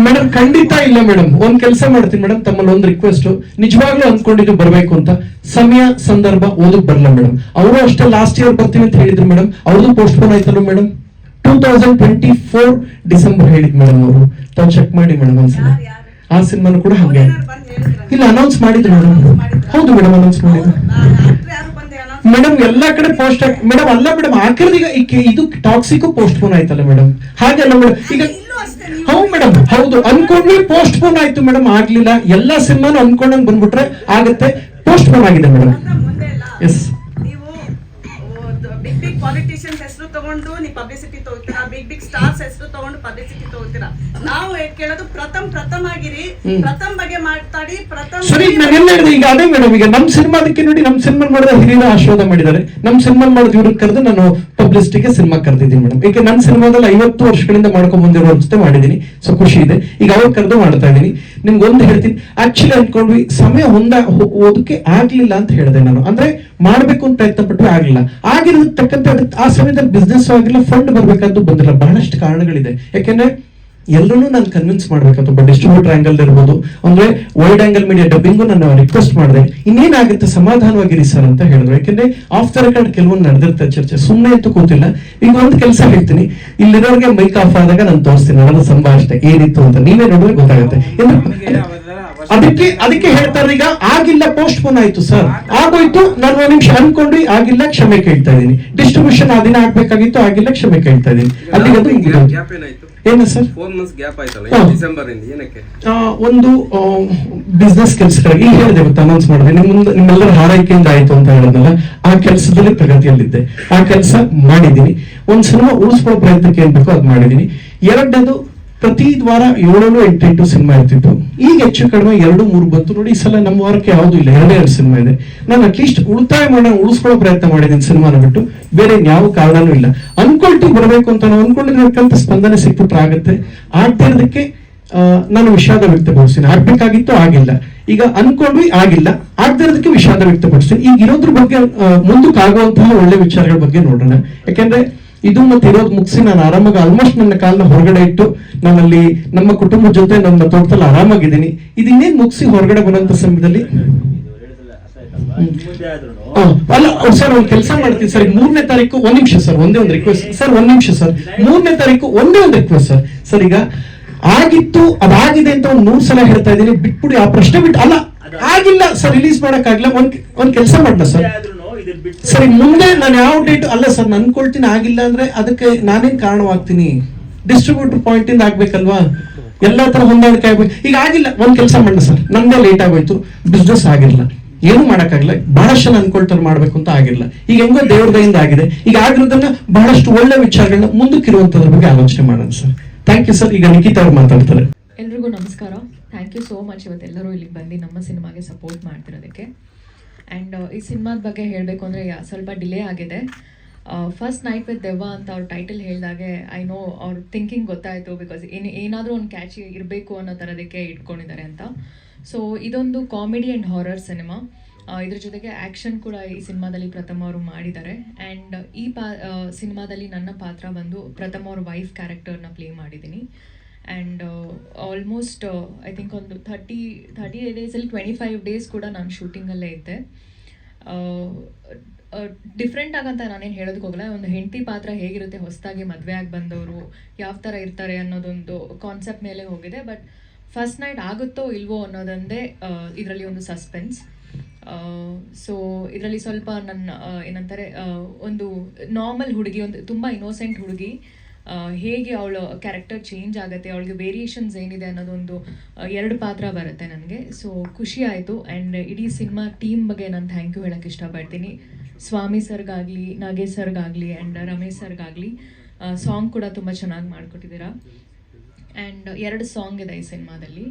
ಮೇಡಮ್ ಖಂಡಿತ ಇಲ್ಲ ಮೇಡಮ್. ಒಂದ್ ಕೆಲಸ ಮಾಡ್ತೀನಿ ಮೇಡಮ್, ತಮ್ಮಲ್ಲಿ ಒಂದು ರಿಕ್ವೆಸ್ಟ್. ನಿಜವಾಗ್ಲೂ ಅಂದ್ಕೊಂಡಿದ್ದು ಬರ್ಬೇಕು ಅಂತ, ಸಮಯ ಸಂದರ್ಭ ಓದಕ್ ಬರಲ್ಲ ಮೇಡಮ್. ಅವರು ಅಷ್ಟೇ ಲಾಸ್ಟ್ ಇಯರ್ ಬರ್ತೀವಿ ಅಂತ ಹೇಳಿದ್ರು ಮೇಡಮ್. ಅವ್ರದ್ದು ಪೋಸ್ಟ್ಪೋನ್ ಆಯ್ತಲ್ಲ ಮೇಡಮ್. 2024 ಡಿಸೆಂಬರ್ ಹೇಳಿದ್ ಮೇಡಮ್ ಅವರು. ತಾವು ಚೆಕ್ ಮಾಡಿ ಮೇಡಮ್ ಒಂದ್ಸಲ. ಆ ಸಿನಿಮಾನು ಕೂಡ ಹಾಗೆ ಇಲ್ಲ, ಅನೌನ್ಸ್ ಮಾಡಿದ್ರು ಮೇಡಮ್. ಹೌದು ಮೇಡಮ್, ಅನೌನ್ಸ್ ಮಾಡಿದ್ರು ಮೇಡಮ್. ಎಲ್ಲಾ ಕಡೆ ಪೋಸ್ಟ್ ಮೇಡಮ್. ಅಲ್ಲ ಮೇಡಮ್, ಆಖರಿದೀಗ ಇದು ಟಾಕ್ಸಿಕ್ ಪೋಸ್ಟ್ಪೋನ್ ಆಯ್ತಲ್ಲ ಮೇಡಮ್. ಹಾಗೆಲ್ಲ ಮೇಡಮ್. ಈಗ ಹೌದು ಮೇಡಮ್, ಹೌದು ಅನ್ಕೊಂಡ್ವಿ, ಪೋಸ್ಟ್ಪೋನ್ ಆಯ್ತು ಮೇಡಮ್. ಆಗ್ಲಿಲ್ಲ. ಎಲ್ಲಾ ಸಿನಿಮಾನು ಅನ್ಕೊಂಡಂಗ್ ಬಂದ್ಬಿಟ್ರೆ ಆಗತ್ತೆ. ಪೋಸ್ಟ್ಪೋನ್ ಆಗಿದೆ madam. Yes, big big politicians ಹೆಸರು ತಗೊಂಡು ನೀವು ಪಬ್ಲಿಸಿಟಿ ತಗೋತೀರಾ, ಬಿಗ್ ಬಿಗ್ ಸ್ಟಾರ್ಸ್ ಹೆಸರು ತಗೊಂಡು ಪಬ್ಲಿಸಿಟಿ ತಗೋತೀರಾ. ನಾವು ಕೇಳೋದು ಪ್ರಥಮ್ ಆಗಿರಿ, ಪ್ರಥಮ್ ಬಗ್ಗೆ ಮಾತಾಡಿ. ಸರಿ, ನಾನು ಎಲ್ಲ ಹೇಳಿದೆ ಈಗ ಅದೇ ಮೇಡಮ್. ಈಗ ನಮ್ ಸಿನಿಮಾದಕ್ಕೆ ನೋಡಿ, ನಮ್ ಸಿನಿಮಾ ಮಾಡಿದ ಹಿರಿಯರ ಆಶೀರ್ವಾದ ಮಾಡಿದ್ದಾರೆ. ನಮ್ ಸಿನಿಮಾ ಮಾಡಿದ ಇವ್ರಿಗೆ ಕರೆದು ನಾನು ಪಬ್ಲಿಸಿಟಿಗೆ ಸಿನಿಮಾ ಕರೆದಿದ್ದೀನಿ ಮೇಡಮ್. ಈಗ ನನ್ನ ಸಿನಿಮಾದಲ್ಲಿ 50 ವರ್ಷಗಳಿಂದ ಮಾಡ್ಕೊಂಡ್ ಬಂದಿರೋ ಜೊತೆ ಮಾಡಿದೀನಿ. ಸೊ ಖುಷಿ ಇದೆ. ಈಗ ಅವ್ರು ಕರೆದು ಮಾಡ್ತಾ ಇದ್ದೀನಿ. ನಿಮ್ಗೆ ಒಂದು ಹೇಳ್ತೀನಿ, ಆಕ್ಚುಲಿ ಅನ್ಕೊಂಡ್ವಿ, ಸಮಯ ಓದಕ್ಕೆ ಆಗ್ಲಿಲ್ಲ ಅಂತ ಹೇಳಿದೆ ನಾನು. ಅಂದ್ರೆ ಮಾಡ್ಬೇಕು ಅಂತ ಪ್ರಯತ್ನ ಪಟ್ವಿ, ಆಗ್ಲಿಲ್ಲ. ಆಗಿರೋದಕ್ಕೆ ತಕ್ಕಂತೆ ಆ ಸಮಯದಲ್ಲಿ ಬಿಸ್ನೆಸ್ ಆಗಿಲ್ಲ, ಫಂಡ್ ಬರ್ಬೇಕಾದ್ದು ಬಂದಿಲ್ಲ. ಬಹಳಷ್ಟು ಕಾರಣಗಳಿದೆ. ಯಾಕೆಂದ್ರೆ ಎಲ್ಲರೂ ನಾನು ಕನ್ವಿನ್ಸ್ ಮಾಡ್ಬೇಕಂತ. ಒಬ್ಬ ಡಿಸ್ಟ್ರಿಬ್ಯೂಟರ್ ಆಂಗಲ್ ಇರ್ಬೋದು, ಅಂದ್ರೆ ವೈಡ್ ಆಂಗಲ್ ಮೀಡಿಯಾ ಡಬ್ಬಿಂಗು ನಾನು ರಿಕ್ವೆಸ್ಟ್ ಮಾಡಿದೆ. ಇನ್ನೇನಾಗುತ್ತೆ, ಸಮಾಧಾನವಾಗಿರಿ ಸರ್ ಅಂತ ಹೇಳಿದ್ರು. ಯಾಕೆಂದ್ರೆ ಆಫ್ ದ ರೆಕಾರ್ಡ್ ಕೆಲವೊಂದು ನಡೆದಿರ್ತಾರೆ ಚರ್ಚೆ, ಸುಮ್ಮನೆ ಅಂತೂ ಕೂತಿಲ್ಲ. ಈಗ ಒಂದು ಕೆಲಸ ಹೇಳ್ತೀನಿ, ಇಲ್ಲಿರೋರಿಗೆ ಮೈಕ್ ಆಫ್ ಆದಾಗ ನಾನು ತೋರಿಸ್ತೀನಿ ನನ್ನ ಸಂಭಾಷಣೆ ಏನಿತ್ತು ಅಂತ. ನೀವೇ ನೋಡಿದ್ರೆ ಗೊತ್ತಾಗುತ್ತೆ. ಅದಕ್ಕೆ ಹೇಳ್ತಾರೆ, ಈಗ ಆಗಿಲ್ಲ, ಪೋಸ್ಟ್ ಪೋನ್ ಆಯ್ತು ಸರ್, ಆಗೋಯ್ತು. ನಾನು ಒಂದ್ ನಿಮಿಷ ಅನ್ಕೊಂಡ್ವಿ, ಆಗಿಲ್ಲ, ಕ್ಷಮೆ ಕೇಳ್ತಾ ಇದೀನಿ. ಡಿಸ್ಟ್ರಿಬ್ಯೂಷನ್ ಆ ದಿನ ಆಗ್ಬೇಕಾಗಿತ್ತು, ಆಗಿಲ್ಲ, ಕ್ಷಮೆ ಕೇಳ್ತಾ ಇದೀನಿ. ಏನು ಸರ್ 4 months ಗ್ಯಾಪ್ ಆಯ್ತಲ್ಲ ಡಿಸೆಂಬರ್ ಇಂದ, ಏನಕ್ಕೆ? ಒಂದು ಬಿಸ್ನೆಸ್ ಕೆಲಸಗಳಿಗೆ ಈಗ ಹೇಳಿದೆ, ಗೊತ್ತಾ, ಅನೌನ್ಸ್ ಮಾಡಿದೆ. ನಿಮ್ಮೆಲ್ಲರ ಹಾರೈಕೆಯಿಂದ ಆಯ್ತು ಅಂತ ಹೇಳಿದ್ನಲ್ಲ, ಆ ಕೆಲಸದಲ್ಲಿ ಪ್ರಗತಿಯಲ್ಲಿದ್ದೆ. ಆ ಕೆಲಸ ಮಾಡಿದೀನಿ. ಒಂದ್ ಸಿನಿಮಾ ಉಳಿಸ್ಕೊಳ್ಳೋ ಪ್ರಯತ್ನಕ್ಕೆ ಏನ್ ಬೇಕೋ ಅದು ಮಾಡಿದೀನಿ. ಎರಡನೇದು, ಪ್ರತಿ ವಾರ 7-8 ಸಿನಿಮಾ ಇರ್ತಿತ್ತು. ಈಗ ಹೆಚ್ಚು ಕಡಿಮೆ 2-3 ಬಂತು ನೋಡಿ. ಈ ಸಲ ನಮ್ಮ ವಾರಕ್ಕೆ ಯಾವ್ದು ಇಲ್ಲ, 2 ಸಿನಿಮಾ ಇದೆ. ನಾನು ಅಟ್ಲೀಸ್ಟ್ ಉಳಿತಾಯ ಉಳಿಸ್ಕೊಳ್ಳೋ ಪ್ರಯತ್ನ ಮಾಡಿದ್ದೀನಿ ಸಿನಿಮಾನ ಬಿಟ್ಟು. ಬೇರೆ ಯಾವ ಕಾರಣನೂ ಇಲ್ಲ. ಅನ್ಕೊಳ್ತು ಬರಬೇಕು ಅಂತ ನಾವು ಅನ್ಕೊಂಡಿರೋದಕ್ಕಂತ ಸ್ಪಂದನೆ ಸಿಕ್ಬಿಟ್ರೆ ಆಗತ್ತೆ. ಆಗದೆ ಇರೋದಕ್ಕೆ ನಾನು ವಿಷಾದ ವ್ಯಕ್ತಪಡಿಸ್ತೀನಿ. ಆಗ್ಬೇಕಾಗಿತ್ತು, ಆಗಿಲ್ಲ. ಈಗ ಅನ್ಕೊಂಡ್ವಿ, ಆಗಿಲ್ಲ. ಆಗದೆ ಇರೋದಕ್ಕೆ ವಿಷಾದ ವ್ಯಕ್ತಪಡಿಸ್ತೀನಿ. ಈಗ ಇರೋದ್ರ ಬಗ್ಗೆ ಮುಂದಕ್ಕೆ ಆಗುವಂತಹ ಒಳ್ಳೆ ವಿಚಾರಗಳ ಬಗ್ಗೆ ನೋಡೋಣ. ಯಾಕೆಂದ್ರೆ ಇದು ಮತ್ತೆ ಇರೋದು ಮುಗಿಸಿ ನಾನು ಆರಾಮಾಗಿ ಆಲ್ಮೋಸ್ಟ್ ನನ್ನ ಕಾಲನ ಹೊರಗಡೆ ಇಟ್ಟು ನಾನಲ್ಲಿ ನಮ್ಮ ಕುಟುಂಬದ ಜೊತೆ ನಮ್ಮ ತೋಟದಲ್ಲಿ ಆರಾಮಾಗಿದ್ದೀನಿ. ಇದನ್ನೇನ್ ಮುಗಿಸಿ ಹೊರಗಡೆ ಬರುವಂತ ಸಮಯದಲ್ಲಿ ಅಲ್ಲ ಸರ್, ಒಂದ್ ಕೆಲಸ ಮಾಡ್ತೀನಿ ಸರ್. 3ನೇ ತಾರೀಕು, ಒಂದ್ ನಿಮಿಷ ಸರ್, ಒಂದೇ ಒಂದು ರಿಕ್ವೆಸ್ಟ್ ಸರ್, 1 ನಿಮಿಷ ಸರ್. 3ನೇ ತಾರೀಕು ಒಂದೇ ಒಂದು ರಿಕ್ವೆಸ್ಟ್ ಸರ್. ಸರ್, ಈಗ ಆಗಿತ್ತು, ಅದಾಗಿದೆ ಅಂತ 100 ಸಲ ಹೇಳ್ತಾ ಇದ್ದೀನಿ. ಬಿಟ್ಬಿಡಿ ಆ ಪ್ರಶ್ನೆ ಬಿಟ್ಟು. ಅಲ್ಲ, ಆಗಿಲ್ಲ ಸರ್, ರಿಲೀಸ್ ಮಾಡಕ್ ಆಗಿಲ್ಲ. ಒಂದ್ ಕೆಲಸ ಮಾಡೋಣ ಸರ್. ಸರಿ, ಮುಂದೆ ನಾನು ಯಾವ ಡೇಟ್ ಅಲ್ಲ ಸರ್, ನಾನು ಅನ್ಕೊಳ್ತೀನಿ ಆಗಿಲ್ಲ ಅಂದ್ರೆ ಅದಕ್ಕೆ ನಾನೇನ್ ಕಾರಣವಾಗ್ತೀನಿ? ಡಿಸ್ಟ್ರಿಬ್ಯೂಟರ್ ಪಾಯಿಂಟ್ ಇಂದ ಆಗ್ಬೇಕಲ್ವಾ, ಎಲ್ಲಾ ತರ ಹೊಂದಾಣಿಕೆ ಆಗ್ಬೇಕು. ಈಗ ಆಗಿಲ್ಲ, ಒಂದ್ ಕೆಲಸ ಮಾಡೋಣ ಸರ್. ನಮ್ದೇ ಲೇಟ್ ಆಗೋಯ್ತು, ಬಿಸ್ನೆಸ್ ಆಗಿರ್ಲಿಲ್ಲ, ಏನು ಮಾಡಕ್ಕಾಗಿಲ್ಲ. ಬಹಳಷ್ಟು ಜನ ಅನ್ಕೊಳ್ತಾರೆ ಮಾಡ್ಬೇಕು ಅಂತ ಆಗಿರ್ಲಿಲ್ಲ. ಈಗ ಹೆಂಗೋ ದೇವ್ರ ದಯಿಂದ ಆಗಿದೆ. ಈಗ ಆಗಿರೋದನ್ನ ಬಹಳಷ್ಟು ಒಳ್ಳೆ ವಿಚಾರಗಳನ್ನ ಮುಂದಕ್ಕಿರುವಂತದ್ರ ಬಗ್ಗೆ ಆಲೋಚನೆ ಮಾಡೋಣ ಸರ್. Thank you sir. ಈಗ ನಿಖಿತಾ ಅವ್ರು ಮಾತಾಡ್ತಾರೆ. ಎಲ್ರಿಗೂ ನಮಸ್ಕಾರ. ಥ್ಯಾಂಕ್ ಯು ಸೋ ಮಚ್ ಇವತ್ತೆಲ್ಲರೂ ಇಲ್ಲಿಗೆ ಬಂದು ನಮ್ಮ ಸಿನಿಮಾಗೆ ಸಪೋರ್ಟ್ ಮಾಡ್ತಿರೋದಕ್ಕೆ. ಆ್ಯಂಡ್ ಈ ಸಿನಿಮಾದ ಬಗ್ಗೆ ಹೇಳಬೇಕು ಅಂದರೆ ಸ್ವಲ್ಪ ಡಿಲೇ ಆಗಿದೆ. ಫಸ್ಟ್ ನೈಟ್ ವಿತ್ ದೆವ್ವ ಅಂತ ಅವ್ರ ಟೈಟಲ್ ಹೇಳಿದಾಗೆ ಐ ನೋ ಅವ್ರ ಥಿಂಕಿಂಗ್ ಗೊತ್ತಾಯಿತು. ಬಿಕಾಸ್ ಏನಾದರೂ ಒಂದು ಕ್ಯಾಚಿ ಇರಬೇಕು ಅನ್ನೋ ಥರದಕ್ಕೆ ಇಟ್ಕೊಂಡಿದ್ದಾರೆ ಅಂತ. ಸೊ ಇದೊಂದು ಕಾಮಿಡಿ ಆ್ಯಂಡ್ ಹಾರರ್ ಸಿನಿಮಾ. ಇದ್ರ ಜೊತೆಗೆ ಆ್ಯಕ್ಷನ್ ಕೂಡ ಈ ಸಿನಿಮಾದಲ್ಲಿ ಪ್ರಥಮ್ ಅವರು ಮಾಡಿದ್ದಾರೆ. ಆ್ಯಂಡ್ ಈ ಸಿನಿಮಾದಲ್ಲಿ ನನ್ನ ಪಾತ್ರ ಬಂದು ಪ್ರಥಮ್ ಅವ್ರ ವೈಫ್ ಕ್ಯಾರೆಕ್ಟರ್ನ ಪ್ಲೇ ಮಾಡಿದ್ದೀನಿ. ಆ್ಯಂಡ್ ಆಲ್ಮೋಸ್ಟ್ ಐ ಥಿಂಕ್ ಒಂದು 30 ಡೇಸಲ್ಲಿ 25 ಡೇಸ್ ಕೂಡ ನಾನು ಶೂಟಿಂಗಲ್ಲೇ ಇದ್ದೆ. ಡಿಫ್ರೆಂಟ್ ಆಗಂತ ನಾನೇನು ಹೇಳೋದಕ್ಕೆ ಹೋಗಲ್ಲ. ಒಂದು ಹೆಂಡತಿ ಪಾತ್ರ ಹೇಗಿರುತ್ತೆ, ಹೊಸದಾಗಿ ಮದುವೆ ಆಗಿ ಬಂದವರು ಯಾವ ಥರ ಇರ್ತಾರೆ ಅನ್ನೋದೊಂದು ಕಾನ್ಸೆಪ್ಟ್ ಮೇಲೆ ಹೋಗಿದೆ. ಬಟ್ ಫಸ್ಟ್ ನೈಟ್ ಆಗುತ್ತೋ ಇಲ್ವೋ ಅನ್ನೋದೊಂದೇ ಇದರಲ್ಲಿ ಒಂದು ಸಸ್ಪೆನ್ಸ್. ಸೊ ಇದರಲ್ಲಿ ಸ್ವಲ್ಪ ನನ್ನ ಏನಂತಾರೆ, ಒಂದು ನಾರ್ಮಲ್ ಹುಡುಗಿ, ಒಂದು ತುಂಬ ಇನ್ನೋಸೆಂಟ್ ಹುಡುಗಿ ಹೇಗೆ ಅವಳ ಕ್ಯಾರೆಕ್ಟರ್ ಚೇಂಜ್ ಆಗುತ್ತೆ, ಅವಳಿಗೆ ವೇರಿಯೇಷನ್ಸ್ ಏನಿದೆ ಅನ್ನೋದೊಂದು 2 ಪಾತ್ರ ಬರುತ್ತೆ ನನಗೆ. ಸೊ ಖುಷಿ ಆಯಿತು. ಆ್ಯಂಡ್ ಇಡೀ ಸಿನಿಮಾ ಟೀಮ್ ಬಗ್ಗೆ ನಾನು ಥ್ಯಾಂಕ್ ಯು ಹೇಳೋಕ್ಕೆ ಇಷ್ಟಪಡ್ತೀನಿ. ಸ್ವಾಮಿ ಸರ್ಗಾಗಲಿ, ನಾಗೇಶ್ ಸರ್ಗಾಗಲಿ ಆ್ಯಂಡ್ ರಮೇಶ್ ಸರ್ಗಾಗಲಿ. ಸಾಂಗ್ ಕೂಡ ತುಂಬ ಚೆನ್ನಾಗಿ ಮಾಡಿಕೊಟ್ಟಿದ್ದೀರಾ. ಆ್ಯಂಡ್ 2 ಸಾಂಗ್ ಇದೆ ಈ ಸಿನಿಮಾದಲ್ಲಿ.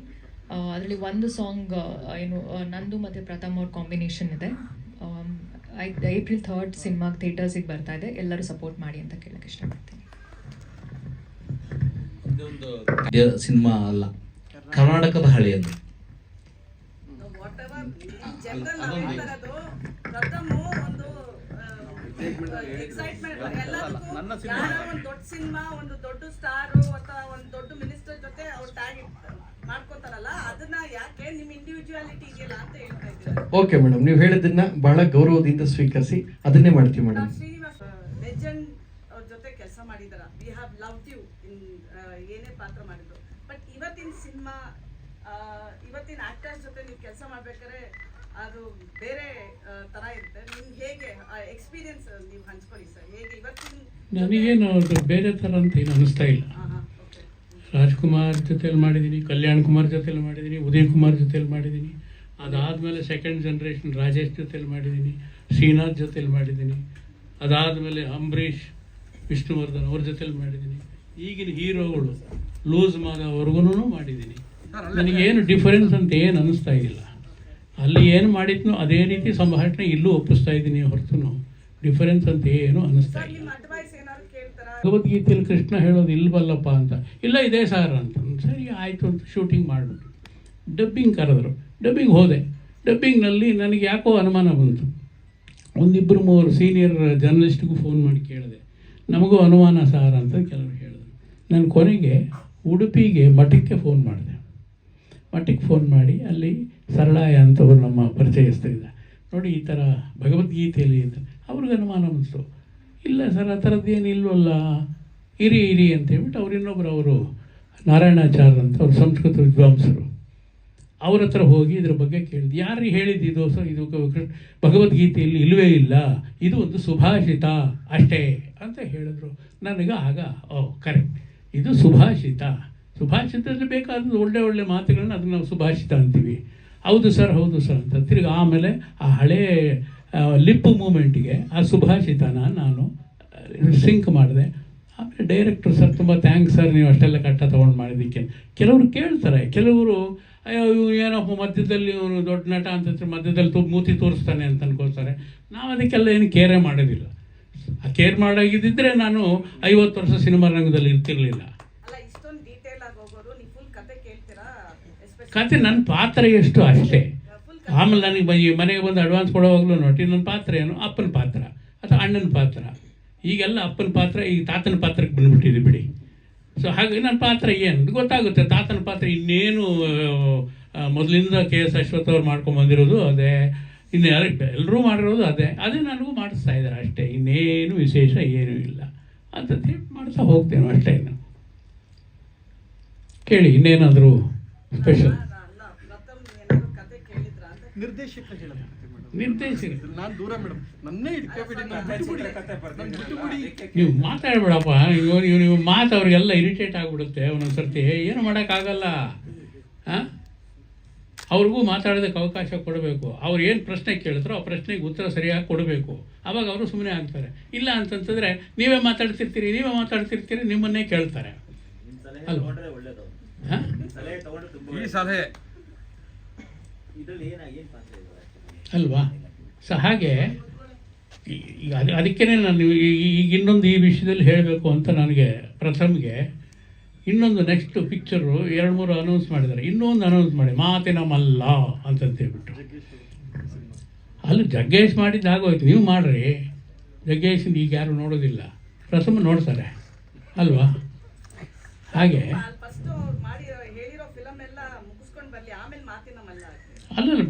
ಅದರಲ್ಲಿ ಒಂದು ಸಾಂಗ್ ಏನು ನಂದು ಮತ್ತು ಪ್ರಥಮ್ ಅವ್ರ ಕಾಂಬಿನೇಷನ್ ಇದೆ. April 3rd ಸಿನಿಮಾ ಥಿಯೇಟರ್ಸಿಗೆ ಬರ್ತಾ ಇದೆ. ಎಲ್ಲರೂ ಸಪೋರ್ಟ್ ಮಾಡಿ ಅಂತ ಕೇಳಕ್ಕೆ ಇಷ್ಟಪಡ್ತೀನಿ. ಇದೊಂದು ಸಿನಿಮಾ ಅಲ್ಲ, ಕರ್ನಾಟಕದ ಹಳೆಯದು. ವಾಟ್ ಎವರ್ ಜನರಲ್ ನಾವು ಹೇಳ್ತಾ ಇರೋದು ಪ್ರಥಮ ಒಂದು ಎಕ್ಸೈಟ್ಮೆಂಟ್ ಎಲ್ಲದಕ್ಕೂ ಯಾರೋ ಒಂದು ದೊಡ್ಡ ಸಿನಿಮಾ, ಒಂದು ದೊಡ್ಡ ಸ್ಟಾರು ಅಥವಾ ಒಂದು ದೊಡ್ಡ ಮಿನಿಸ್ಟರ್ ಜೊತೆ ಅವ್ರು ಟ್ಯಾಗ್ ಮಾಡ್ಕೋತಾರಲ್ಲ, ಅದನ್ನ ಯಾಕೆ ನಿಮ್ಮ ಇಂಡಿವಿಜುವಾಲಿಟಿ ಇದೆಯಲ್ಲ ಅಂತ ಹೇಳ್ತಾ ಇದ್ದೀರಾ. ಓಕೆ ಮೇಡಮ್, ನೀವು ಹೇಳಿದ್ದನ್ನ ಬಹಳ ಗೌರವದಿಂದ ಸ್ವೀಕರಿಸಿ ಅದನ್ನೇ ಮಾಡ್ತೀವಿ ಮೇಡಮ್. ಶ್ರೀನಿವಾಸ್ ಲೆಜೆಂಡ್ ಅವ್ರ ಜೊತೆ ಕೆಲಸ ಮಾಡಿದಾರ. We have loved you in ಏನೇ ಪಾತ್ರ ಮಾಡಿದ್ರು. ಬಟ್ ಇವತ್ತಿನ ಸಿನಿಮಾ, ಇವತ್ತಿನ ಆಕ್ಟರ್ಸ್ ಜೊತೆ ನೀವು ಕೆಲಸ ಮಾಡ್ಬೇಕಾದ್ರೆ ಅದು ಬೇರೆ ತರ ಇರುತ್ತೆ. ನಿಮ್ಗೆ ಹೇಗೆ ಎಕ್ಸ್ಪೀರಿಯನ್ಸ್ ನೀವು ಹಂಚ್ಕೊಳ್ಳಿ ಸರ್, ಹೇಗೆ ಇವತ್ತಿನ? ನನಗೇನು ಅದು ಬೇರೆ ಥರ ಅಂತ ಏನು ಅನಿಸ್ತಾ ಇಲ್ಲ. ರಾಜ್ಕುಮಾರ್ ಜೊತೆಲಿ ಮಾಡಿದ್ದೀನಿ, ಕಲ್ಯಾಣ್ ಕುಮಾರ್ ಜೊತೆಲಿ ಮಾಡಿದ್ದೀನಿ, ಉದಯ್ ಕುಮಾರ್ ಜೊತೆಲಿ ಮಾಡಿದ್ದೀನಿ. ಅದಾದಮೇಲೆ ಸೆಕೆಂಡ್ ಜನ್ರೇಷನ್ ರಾಜೇಶ್ ಜೊತೆಲಿ ಮಾಡಿದ್ದೀನಿ, ಶ್ರೀನಾಥ್ ಜೊತೆಲಿ ಮಾಡಿದ್ದೀನಿ. ಅದಾದಮೇಲೆ ಅಂಬರೀಷ್, ವಿಷ್ಣುವರ್ಧನ್ ಅವ್ರ ಜೊತೆಲಿ ಮಾಡಿದ್ದೀನಿ. ಈಗಿನ ಹೀರೋಗಳು ಲೂಸ್ ಮಾದವ್ರಿಗೂ ಮಾಡಿದ್ದೀನಿ. ನನಗೇನು ಡಿಫರೆನ್ಸ್ ಅಂತ ಏನು ಅನ್ನಿಸ್ತಾ ಇಲ್ಲ. ಅಲ್ಲಿ ಏನು ಮಾಡಿದ್ನೋ ಅದೇ ರೀತಿ ಸಂಭಾಷಣೆ ಇಲ್ಲೂ ಒಪ್ಪಿಸ್ತಾ ಇದ್ದೀನಿ ಹೊರತು ಡಿಫರೆನ್ಸ್ ಅಂತ ಏನು ಅನ್ನಿಸ್ತಾ ಇಲ್ಲ. ಭಗವದ್ಗೀತೆಯಲ್ಲಿ ಕೃಷ್ಣ ಹೇಳೋದು ಇಲ್ವಲ್ಲಪ್ಪ ಅಂತ, ಇಲ್ಲ ಇದೆ ಸರ್ ಅಂತ. ಸರಿ ಆಯಿತು ಅಂತ ಶೂಟಿಂಗ್ ಮಾಡಿಬಿಟ್ಟು ಡಬ್ಬಿಂಗ್ ಕರೆದ್ರು, ಡಬ್ಬಿಂಗ್ ಹೋದೆ. ಡಬ್ಬಿಂಗ್ನಲ್ಲಿ ನನಗೆ ಯಾಕೋ ಅನುಮಾನ ಬಂತು. 1-2-3 ಸೀನಿಯರ್ ಜರ್ನಲಿಸ್ಟ್ಗೂ ಫೋನ್ ಮಾಡಿ ಕೇಳಿದೆ, ನಮಗೂ ಅನುಮಾನ ಸಾರ್ ಅಂತ ಕೆಲವರು ಹೇಳಿದ್ರು. ನಾನು ಕೊನೆಗೆ ಉಡುಪಿಗೆ ಮಠಕ್ಕೆ ಫೋನ್ ಮಾಡಿದೆ. ಮಠಕ್ಕೆ ಫೋನ್ ಮಾಡಿ ಅಲ್ಲಿ ಸರಳಾಯ ಅಂತವ್ರು ನಮ್ಮ ಪರಿಚಯಸ್ಥರಿದ್ದ, ನೋಡಿ ಈ ಥರ ಭಗವದ್ಗೀತೆಯಲ್ಲಿ ಅಂತ. ಅವ್ರಿಗೆ ಅನುಮಾನ ಬಂತು. ಇಲ್ಲ ಸರ್, ಆ ಥರದ್ದೇನು ಇಲ್ವಲ್ಲ, ಇರಿ ಅಂತ ಹೇಳ್ಬಿಟ್ಟು ಅವರು ನಾರಾಯಣಾಚಾರ್ಯ ಅಂತ ಅವ್ರು ಸಂಸ್ಕೃತ ವಿದ್ವಾಂಸರು, ಅವ್ರ ಹತ್ರ ಹೋಗಿ ಇದ್ರ ಬಗ್ಗೆ ಕೇಳಿದ್ರು. ಯಾರು ಹೇಳಿದ್ದು ಸರ್, ಇದು ಭಗವದ್ಗೀತೆಯಲ್ಲಿ ಇಲ್ಲವೇ ಇಲ್ಲ, ಇದು ಒಂದು ಸುಭಾಷಿತ ಅಷ್ಟೇ ಅಂತ ಹೇಳಿದ್ರು. ನನಗೆ ಆಗ ಕರೆಕ್ಟ್, ಇದು ಸುಭಾಷಿತದಲ್ಲಿ ಬೇಕಾದ ಒಳ್ಳೆ ಮಾತುಗಳನ್ನ ಅದನ್ನು ನಾವು ಸುಭಾಷಿತ ಅಂತೀವಿ. ಹೌದು ಸರ್ ಅಂತ ತಿರ್ಗಿ ಆಮೇಲೆ ಆ ಹಳೇ ಲಿಪ್ ಮೂಮೆಂಟಿಗೆ ಆ ಸುಭಾಷಿತನ ನಾನು ಸಿಂಕ್ ಮಾಡಿದೆ. ಆಮೇಲೆ ಡೈರೆಕ್ಟ್ರು ಸರ್ ತುಂಬ ಥ್ಯಾಂಕ್ಸ್ ಸರ್, ನೀವು ಅಷ್ಟೆಲ್ಲ ಕಟ್ಟ ತೊಗೊಂಡು ಮಾಡಿದ್ದಕ್ಕೆ. ಕೆಲವರು ಕೇಳ್ತಾರೆ, ಕೆಲವರು ಅಯ್ಯೋ ಇವು ಏನಪ್ಪ ಮಧ್ಯದಲ್ಲಿ ಇವನು ದೊಡ್ಡ ನಟ ಅಂತಂದ್ರೆ ಮಧ್ಯದಲ್ಲಿ ಮೂತಿ ತೋರಿಸ್ತಾನೆ ಅಂತ ಅನ್ಕೋತಾರೆ. ನಾವು ಅದಕ್ಕೆಲ್ಲ ಏನು ಕೇರೇ ಮಾಡೋದಿಲ್ಲ. ಆ ಕೇರ್ ಮಾಡೋಗಿದ್ದರೆ ನಾನು 50 ವರ್ಷ ಸಿನಿಮಾ ರಂಗದಲ್ಲಿ ಇರ್ತಿರ್ಲಿಲ್ಲ. ಕತೆ ನನ್ನ ಪಾತ್ರ ಎಷ್ಟು ಅಷ್ಟೇ. ಆಮೇಲೆ ನನಗೆ ಮನೆಗೆ ಬಂದು ಅಡ್ವಾನ್ಸ್ ಕೊಡೋವಾಗಲೂ ನೋಡಿ ನನ್ನ ಪಾತ್ರ ಏನು, ಅಪ್ಪನ ಪಾತ್ರ ಅಥವಾ ಅಣ್ಣನ ಪಾತ್ರ. ಈಗೆಲ್ಲ ಅಪ್ಪನ ಪಾತ್ರ, ಈಗ ತಾತನ ಪಾತ್ರಕ್ಕೆ ಬಂದುಬಿಟ್ಟಿದೆ ಬಿಡಿ. ಸೊ ಹಾಗೆ ನನ್ನ ಪಾತ್ರ ಏನು ಗೊತ್ತಾಗುತ್ತೆ. ತಾತನ ಪಾತ್ರ ಇನ್ನೇನು ಮೊದಲಿಂದ KS ಅಶ್ವಥ್ ಅವ್ರು ಮಾಡ್ಕೊಂಬಂದಿರೋದು ಅದೇ, ಇನ್ನು ಎಲ್ಲರೂ ಮಾಡಿರೋದು ಅದೇ ನನಗೂ ಮಾಡಿಸ್ತಾ ಇದ್ದಾರೆ ಅಷ್ಟೇ. ಇನ್ನೇನು ವಿಶೇಷ ಏನೂ ಇಲ್ಲ ಅಂತ ಮಾಡ್ತಾ ಹೋಗ್ತೇನೆ ಅಷ್ಟೇ. ಇನ್ನು ಕೇಳಿ ಇನ್ನೇನಾದರೂ ಸ್ಪೆಷಲ್. ನಿರ್ದೇಶಕ ನಾನು ದೂರ ಮೇಡಮ್, ನನ್ನೇ ನೀವು ಮಾತಾಡ್ಬೇಡಪ್ಪ. ನೀವು ಮಾತು ಅವ್ರಿಗೆಲ್ಲ ಇರಿಟೇಟ್ ಆಗಿಬಿಡುತ್ತೆ ಒಂದೊಂದು ಸರ್ತಿ. ಏನು ಮಾಡೋಕ್ಕಾಗಲ್ಲ. ಅವ್ರಿಗೂ ಮಾತಾಡೋದಕ್ಕೆ ಅವಕಾಶ ಕೊಡಬೇಕು. ಅವ್ರು ಏನು ಪ್ರಶ್ನೆ ಕೇಳಿದ್ರೋ ಆ ಪ್ರಶ್ನೆಗೆ ಉತ್ತರ ಸರಿಯಾಗಿ ಕೊಡಬೇಕು. ಆವಾಗ ಅವರು ಸುಮ್ಮನೆ ಆಗ್ತಾರೆ. ಇಲ್ಲ ಅಂತಂತಂದರೆ ನೀವೇ ಮಾತಾಡ್ತಿರ್ತೀರಿ ನಿಮ್ಮನ್ನೇ ಕೇಳ್ತಾರೆ ಅಲ್ವಾ? ಹಾಂ, ಈ ಸಲಹೆ ಅಲ್ವಾ? ಸೊ ಹಾಗೆ ಅದಕ್ಕೇ ನಾನು ಈಗ ಇನ್ನೊಂದು ಈ ವಿಷಯದಲ್ಲಿ ಹೇಳಬೇಕು ಅಂತ ನನಗೆ ಪ್ರಥಮ್ಗೆ ಇನ್ನೊಂದು ನೆಕ್ಸ್ಟ್ ಪಿಕ್ಚರು 2-3 ಅನೌನ್ಸ್ ಮಾಡಿದ್ದಾರೆ. ಇನ್ನೊಂದು ಅನೌನ್ಸ್ ಮಾಡಿ ಮಾತಿನ ಮಲ್ಲ ಅಂತಂತೇಳ್ಬಿಟ್ಟು. ಅಲ್ಲಿ ಜಗ್ಗೇಶ್ ಮಾಡಿದ್ದು ಆಗೋಯ್ತು. ನೀವು ಮಾಡಿರಿ, ಜಗ್ಗೇಶ್ ಈಗ ಯಾರು ನೋಡೋದಿಲ್ಲ, ಪ್ರಥಮ ನೋಡ್ತಾರೆ ಅಲ್ವಾ? ಹಾಗೆ ಅಲ್ಲಲ್ಲ,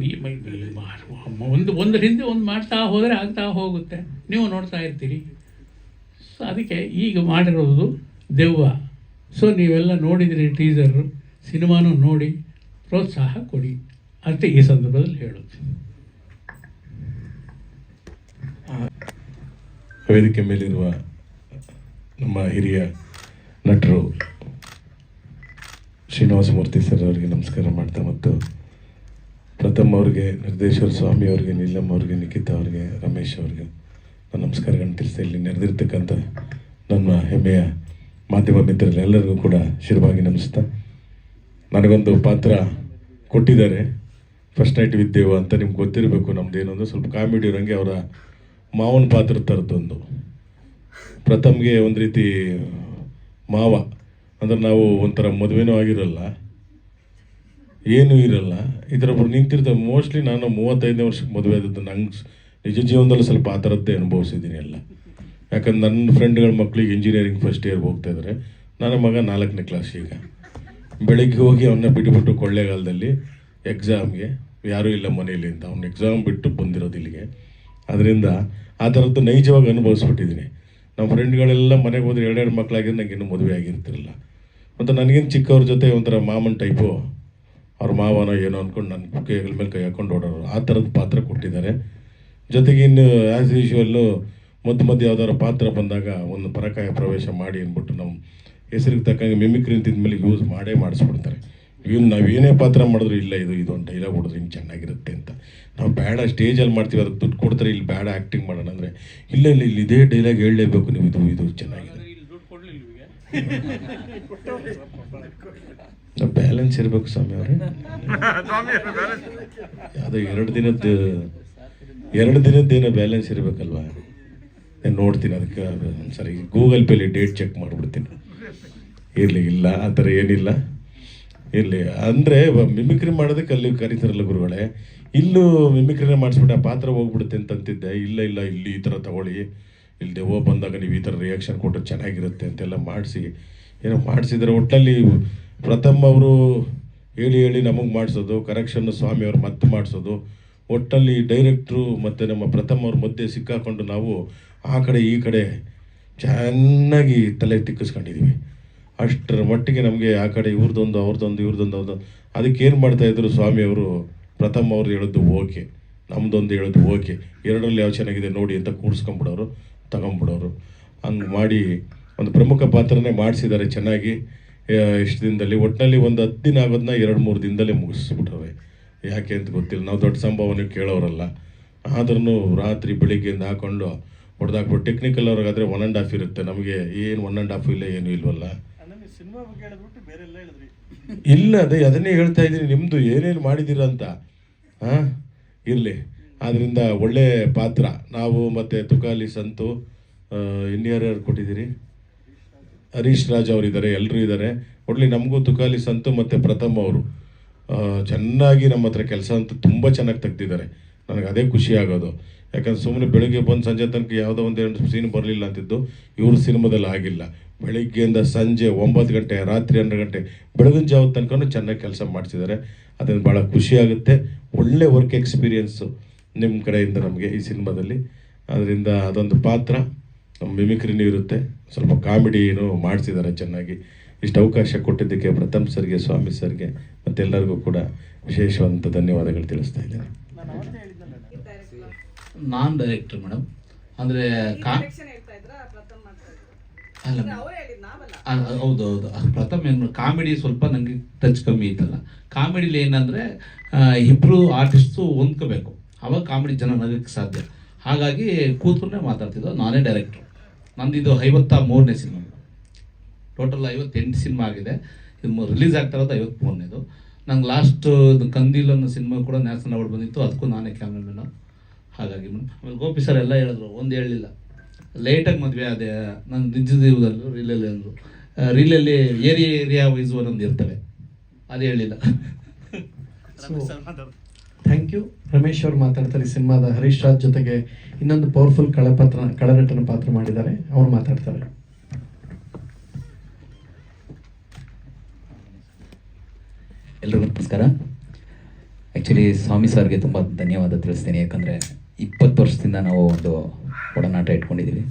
ಒಂದ್ರ ಹಿಂದೆ ಒಂದು ಮಾಡ್ತಾ ಹೋದರೆ ಆಗ್ತಾ ಹೋಗುತ್ತೆ, ನೀವು ನೋಡ್ತಾ ಇರ್ತೀರಿ. ಸೊ ಅದಕ್ಕೆ ಈಗ ಮಾಡಿರೋದು ದೆವ್ವ. ಸೊ ನೀವೆಲ್ಲ ನೋಡಿದಿರಿ ಟೀಸರು, ಸಿನಿಮಾನೂ ನೋಡಿ ಪ್ರೋತ್ಸಾಹ ಕೊಡಿ ಅಷ್ಟೇ ಈ ಸಂದರ್ಭದಲ್ಲಿ ಹೇಳೋದು. ವೇದಿಕೆ ಮೇಲಿರುವ ನಮ್ಮ ಹಿರಿಯ ನಟರು ಶ್ರೀನಿವಾಸ ಮೂರ್ತಿ ಸರ್ ಅವರಿಗೆ ನಮಸ್ಕಾರ ಮಾಡ್ತಾ, ಮತ್ತು ಪ್ರಥಮ್ ಅವ್ರಿಗೆ, ನಿರ್ದೇಶ್ವರ ಸ್ವಾಮಿ ಅವ್ರಿಗೆ, ನೀಲಮ್ ಅವ್ರಿಗೆ, ನಿಖಿತಾ ಅವ್ರಿಗೆ, ರಮೇಶ್ ಅವ್ರಿಗೆ ನಾನು ನಮಸ್ಕಾರಗಳನ್ನು ತಿಳಿಸ್ತಾ, ಇಲ್ಲಿ ನೆರೆದಿರ್ತಕ್ಕಂಥ ನನ್ನ ಹೆಮ್ಮೆಯ ಮಾಧ್ಯಮ ಮಿತ್ರರೆಲ್ಲರಿಗೂ ಕೂಡ ಶಿರವಾಗಿ ನಮಸ್ತಾ. ನನಗೊಂದು ಪಾತ್ರ ಕೊಟ್ಟಿದ್ದಾರೆ, ಫಸ್ಟ್ ನೈಟ್ ವಿತ್ ದೇವ ಅಂತ. ನಿಮ್ಗೆ ಗೊತ್ತಿರಬೇಕು, ನಮ್ದು ಏನೊಂದು ಸ್ವಲ್ಪ ಕಾಮಿಡಿ ಇರೋಂಗೆ ಅವರ ಮಾವನ ಪಾತ್ರ ಥರದ್ದೊಂದು. ಪ್ರಥಮ್ಗೆ ಒಂದು ರೀತಿ ಮಾವ ಅಂದ್ರೆ ನಾವು ಒಂಥರ ಮದುವೆನೂ ಆಗಿರಲ್ಲ, ಏನೂ ಇರಲ್ಲ, ಇದರೊಬ್ಬರು ನಿಂತಿರ್ತಾರೆ. ಮೋಸ್ಟ್ಲಿ ನಾನು 35ನೇ ವರ್ಷಕ್ಕೆ ಮದುವೆ ಆದದ್ದು. ನಂಗೆ ನಿಜ ಜೀವನದಲ್ಲಿ ಸ್ವಲ್ಪ ಆ ಥರದ್ದೇ ಅನುಭವಿಸಿದ್ದೀನಿ ಎಲ್ಲ. ಯಾಕಂದ್ರೆ ನನ್ನ ಫ್ರೆಂಡ್ಗಳ ಮಕ್ಕಳಿಗೆ ಇಂಜಿನಿಯರಿಂಗ್ ಫಸ್ಟ್ ಇಯರ್ಗೆ ಹೋಗ್ತಾಯಿದ್ದಾರೆ, ನನ್ನ ಮಗ 4ನೇ ಕ್ಲಾಸ್. ಈಗ ಬೆಳಗ್ಗೆ ಹೋಗಿ ಅವನ್ನ ಬಿಟ್ಟುಬಿಟ್ಟು ಕೊಳ್ಳೇಗಾಲದಲ್ಲಿ ಎಕ್ಸಾಮ್ಗೆ ಯಾರೂ ಇಲ್ಲ ಮನೆಯಲ್ಲಿ ಅಂತ ಅವ್ನು ಎಕ್ಸಾಮ್ ಬಿಟ್ಟು ಬಂದಿರೋದು ಇಲ್ಲಿಗೆ. ಅದರಿಂದ ಆ ಥರದ್ದು ನೈಜವಾಗಿ ಅನುಭವಿಸ್ಬಿಟ್ಟಿದ್ದೀನಿ. ನಮ್ಮ ಫ್ರೆಂಡ್ಗಳೆಲ್ಲ ಮನೆಗೆ ಹೋದ್ರೆ 2 ಮಕ್ಕಳಾಗಿದ್ದು ನನಗೆ ಇನ್ನೂ ಮದುವೆ ಆಗಿರ್ತಿರಲಿಲ್ಲ. ಮತ್ತು ನನಗೇನು ಚಿಕ್ಕವ್ರ ಜೊತೆ ಒಂಥರ ಮಾಮನ್ ಟೈಪು, ಅವ್ರ ಮಾವನೋ ಏನೋ ಅಂದ್ಕೊಂಡು ನನ್ನ ಕೈಗಳ ಮೇಲೆ ಕೈ ಹಾಕೊಂಡು ಓಡೋರು, ಆ ಥರದ ಪಾತ್ರ ಕೊಟ್ಟಿದ್ದಾರೆ. ಜೊತೆಗೆ ಇನ್ನು ಆ್ಯಸ್ ಯೂಶುವಲ್ಲು ಮಧ್ಯೆ ಯಾವ್ದಾದ್ರು ಪಾತ್ರ ಬಂದಾಗ ಒಂದು ಪರಕಾಯ ಪ್ರವೇಶ ಮಾಡಿ ಅಂದ್ಬಿಟ್ಟು ನಮ್ಮ ಹೆಸರಿಗೆ ತಕ್ಕಂಗೆ ಮಿಮಿಕ್ರಿ ಅಂತಿದ್ಮೇಲೆ ಯೂಸ್ ಮಾಡೇ ಮಾಡಿಸ್ಬಿಡ್ತಾರೆ. ನಾವು ಏನೇ ಪಾತ್ರ ಮಾಡಿದ್ರು ಇಲ್ಲ ಇದು ಒಂದು ಡೈಲಾಗ್ ಹೊಡೆದ್ರೆ ಹಿಂಗೆ ಚೆನ್ನಾಗಿರುತ್ತೆ ಅಂತ. ನಾವು ಬೇಡ ಸ್ಟೇಜಲ್ಲಿ ಮಾಡ್ತೀವಿ, ಅದಕ್ಕೆ ದುಡ್ಡು ಕೊಡ್ತಾರೆ, ಇಲ್ಲಿ ಬೇಡ ಆ್ಯಕ್ಟಿಂಗ್ ಮಾಡೋಣ ಅಂದರೆ ಇಲ್ಲ ಇದೇ ಡೈಲಾಗ್ ಹೇಳಲೇಬೇಕು ನೀವು, ಇದು ಚೆನ್ನಾಗಿದೆ. ಬ್ಯಾಲೆನ್ಸ್ ಇರಬೇಕು ಸ್ವಾಮಿ ಅವರೇ. ಯಾವುದೋ 2 ದಿನದ್ದೇನೋ ಬ್ಯಾಲೆನ್ಸ್ ಇರಬೇಕಲ್ವಾ. ನಾನು ನೋಡ್ತೀನಿ, ಅದಕ್ಕೆ ಸರಿ ಗೂಗಲ್ ಪೇಲಿ ಡೇಟ್ ಚೆಕ್ ಮಾಡಿಬಿಡ್ತೀನಿ. ಇಲ್ಲ ಆ ಥರ ಏನಿಲ್ಲ, ಇರಲಿ ಅಂದರೆ ಮಿಮಿಕ್ರಿ ಮಾಡೋದಕ್ಕೆ ಅಲ್ಲಿ ಕರೀತಾರಲ್ಲ ಗುರುಗಳೇ, ಇಲ್ಲೂ ಮಿಮಿಕ್ರಿನೇ ಮಾಡಿಸ್ಬಿಟ್ಟು ಆ ಪಾತ್ರ ಹೋಗ್ಬಿಡುತ್ತೆ ಅಂತಂತಿದ್ದೆ. ಇಲ್ಲ ಇಲ್ಲಿ ಈ ಥರ ತಗೊಳ್ಳಿ, ಇಲ್ಲಿ ದೆವ್ವ ಬಂದಾಗ ನೀವು ಈ ಥರ ರಿಯಾಕ್ಷನ್ ಕೊಟ್ಟರೆ ಚೆನ್ನಾಗಿರುತ್ತೆ ಅಂತೆಲ್ಲ ಮಾಡಿಸಿ ಏನೋ ಮಾಡಿಸಿದ್ರೆ. ಒಟ್ಟಲ್ಲಿ ಪ್ರಥಮ್ ಅವರು ಹೇಳಿ ನಮಗೆ ಮಾಡಿಸೋದು, ಕರೆಕ್ಷನ್ನು ಸ್ವಾಮಿಯವ್ರು ಮತ್ತೆ ಮಾಡಿಸೋದು, ಒಟ್ಟಲ್ಲಿ ಡೈರೆಕ್ಟ್ರು ಮತ್ತು ನಮ್ಮ ಪ್ರಥಮ್ ಅವ್ರ ಮಧ್ಯೆ ಸಿಕ್ಕಾಕೊಂಡು ನಾವು ಆ ಕಡೆ ಈ ಕಡೆ ಚೆನ್ನಾಗಿ ತಲೆ ತಿಕ್ಕಿಸ್ಕೊಂಡಿದ್ದೀವಿ. ಅಷ್ಟರ ಮಟ್ಟಿಗೆ ನಮಗೆ ಆ ಕಡೆ ಇವ್ರದ್ದೊಂದು ಅದಕ್ಕೇನು ಮಾಡ್ತಾಯಿದ್ರು ಸ್ವಾಮಿಯವರು, ಪ್ರಥಮ್ ಅವ್ರು ಹೇಳೋದು ಓಕೆ, ನಮ್ಮದೊಂದು ಹೇಳೋದು ಓಕೆ, 2ರಲ್ಲಿ ಯಾವ ಚೆನ್ನಾಗಿದೆ ನೋಡಿ ಅಂತ ಕೂಡಿಸ್ಕೊಂಬಿಡೋರು, ತಗೊಂಬಿಡೋರು. ಹಂಗೆ ಮಾಡಿ ಒಂದು ಪ್ರಮುಖ ಪಾತ್ರನೇ ಮಾಡಿಸಿದ್ದಾರೆ ಚೆನ್ನಾಗಿ. ಇಷ್ಟು ದಿನದಲ್ಲಿ ಒಟ್ಟಿನಲ್ಲಿ ಒಂದು 10 ದಿನ ಆಗೋದನ್ನ 2-3 ದಿನದಲ್ಲೇ ಮುಗಿಸ್ಬಿಟ್ರವೆ. ಯಾಕೆ ಅಂತ ಗೊತ್ತಿಲ್ಲ, ನಾವು ದೊಡ್ಡ ಸಂಭಾವನೆ ಕೇಳೋರಲ್ಲ. ಆದ್ರೂ ರಾತ್ರಿ ಬೆಳಿಗ್ಗೆಯಿಂದ ಹಾಕೊಂಡು ಹೊಡೆದಾಕ್ಬಿಟ್ಟು ಟೆಕ್ನಿಕಲ್ ಅವ್ರಿಗಾದರೆ 1.5 ಇರುತ್ತೆ, ನಮಗೆ ಏನು 1.5 ಇಲ್ಲ, ಏನೂ ಇಲ್ವಲ್ಲ. ಇಲ್ಲ ಅದನ್ನೇ ಹೇಳ್ತಾ ಇದ್ದೀನಿ, ನಿಮ್ಮದು ಏನೇನು ಮಾಡಿದ್ದೀರ ಅಂತ. ಇರಲಿ, ಆದ್ದರಿಂದ ಒಳ್ಳೆ ಪಾತ್ರ. ನಾವು ಮತ್ತು ತುಕಾಲಿ ಸಂತು, ಇನ್ಯಾರ್ಯಾರು ಕೊಟ್ಟಿದ್ದೀರಿ, ಹರೀಶ್ ರಾಜ್ ಅವರಿದ್ದಾರೆ, ಎಲ್ಲರೂ ಇದ್ದಾರೆ. ಒಳ್ಳೆ ನಮಗೂ ತುಕಾಲಿ ಸಂತು ಮತ್ತು ಪ್ರಥಮ್ ಅವರು ಚೆನ್ನಾಗಿ ನಮ್ಮ ಹತ್ರ ಕೆಲಸ ಅಂತೂ ತುಂಬ ಚೆನ್ನಾಗಿ ತೆಗ್ದಿದ್ದಾರೆ. ನನಗೆ ಅದೇ ಖುಷಿ ಆಗೋದು. ಯಾಕಂದ್ರೆ ಸುಮ್ಮನೆ ಬೆಳಗ್ಗೆ ಬಂದು ಸಂಜೆ ತನಕ ಯಾವುದೋ 1-2 ಸೀನ್ ಬರಲಿಲ್ಲ ಅಂತಿದ್ದು ಇವ್ರ ಸಿನಿಮಾದಲ್ಲಿ ಆಗಿಲ್ಲ. ಬೆಳಿಗ್ಗೆಯಿಂದ ಸಂಜೆ 9 ಗಂಟೆ, ರಾತ್ರಿ 12 ಗಂಟೆ, ಬೆಳಗಿನ ಜಾವದ ತನಕ ಚೆನ್ನಾಗಿ ಕೆಲಸ ಮಾಡಿಸಿದ್ದಾರೆ. ಅದನ್ನು ಭಾಳ ಖುಷಿಯಾಗುತ್ತೆ. ಒಳ್ಳೆ ವರ್ಕ್ ಎಕ್ಸ್ಪೀರಿಯೆನ್ಸು ನಿಮ್ಮ ಕಡೆಯಿಂದ ನಮಗೆ ಈ ಸಿನಿಮಾದಲ್ಲಿ. ಅದರಿಂದ ಅದೊಂದು ಪಾತ್ರ ನಮ್ಮ ಮಿಮಿಕ್ರಿನೂ ಇರುತ್ತೆ, ಸ್ವಲ್ಪ ಕಾಮಿಡಿನೂ ಮಾಡಿಸಿದ್ದಾರೆ ಚೆನ್ನಾಗಿ. ಇಷ್ಟು ಅವಕಾಶ ಕೊಟ್ಟಿದ್ದಕ್ಕೆ ಪ್ರಥಮ್ ಸರ್ಗೆ, ಸ್ವಾಮಿ ಸರ್ಗೆ ಮತ್ತೆಲ್ಲರಿಗೂ ಕೂಡ ವಿಶೇಷವಾದಂಥ ಧನ್ಯವಾದಗಳು ತಿಳಿಸ್ತಾ ಇದ್ದೇನೆ. ನಾನ್ ಡೈರೆಕ್ಟರ್ ಮೇಡಮ್. ಅಂದರೆ ಹೌದು ಪ್ರಥಮ್ ಏನು ಕಾಮಿಡಿ ಸ್ವಲ್ಪ ನನಗೆ ಟಚ್ ಕಮ್ಮಿ ಇತ್ತಲ್ಲ. ಕಾಮಿಡಿಲಿ ಏನಂದರೆ ಇಬ್ಬರು ಆರ್ಟಿಸ್ಟು ಹೊಂದ್ಕೋಬೇಕು, ಅವಾಗ ಕಾಮಿಡಿ ಜನ ನಗಕ್ಕೆ ಸಾಧ್ಯ. ಹಾಗಾಗಿ ಕೂತ್ಕೊಂಡೇ ಮಾತಾಡ್ತಿದ್ದೋ. ನಾನೇ ಡೈರೆಕ್ಟ್ರು. ನಂದಿದು 53ನೇ ಸಿನಿಮಾ, ಟೋಟಲ್ 58 ಸಿನಿಮಾ ಆಗಿದೆ. ಇದು ರಿಲೀಸ್ ಆಗ್ತಾ ಇರೋದು 53ನೇದು. ನಂಗೆ ಲಾಸ್ಟ್ ಕಂದೀಲ್ ಅನ್ನೋ ಸಿನಿಮಾ ಕೂಡ ನ್ಯಾಷನಲ್ ಅವಾರ್ಡ್ ಬಂದಿತ್ತು, ಅದಕ್ಕೂ ನಾನೇ ಕ್ಯಾಮ್ರಾಮನ್ನು. ಹಾಗಾಗಿ ಮೇಡಮ್ ಆಮೇಲೆ ಗೋಪಿ ಸರ್ ಎಲ್ಲ ಹೇಳಿದ್ರು, ಒಂದು ಹೇಳಲಿಲ್ಲ, ಲೇಟಾಗಿ ಮದುವೆ ಅದೇ ನನ್ನ ನಿಜ ಜೀವನದಲ್ಲೂ ರೀಲಲ್ಲಿ ಅಂದರು. ರೀಲಲ್ಲಿ ಏರಿಯಾ ವೈಸ್ ಒಂದೊಂದು ಇರ್ತವೆ, ಅದು ಹೇಳಿಲ್ಲ. Thank you. ರಮೇಶ್ ಅವರು ಮಾತಾಡ್ತಾರೆ. ಸಿನಿಮಾದ ಹರೀಶ್ ರಾಜ್ ಜೊತೆಗೆ ಇನ್ನೊಂದು ಪವರ್ಫುಲ್ ಕಳನಟನ ಪಾತ್ರ ಮಾಡಿದ್ದಾರೆ, ಅವ್ರು ಮಾತಾಡ್ತಾರೆ. ಎಲ್ರಿಗೂ ನಮಸ್ಕಾರ. ಆ್ಯಕ್ಚುಲಿ ಸ್ವಾಮಿ ಸರ್ಗೆ ತುಂಬ ಧನ್ಯವಾದ ತಿಳಿಸ್ತೀನಿ. ಯಾಕಂದರೆ 20 ವರ್ಷದಿಂದ ನಾವು ಒಂದು ಒಡನಾಟ ಇಟ್ಕೊಂಡಿದ್ದೀವಿ.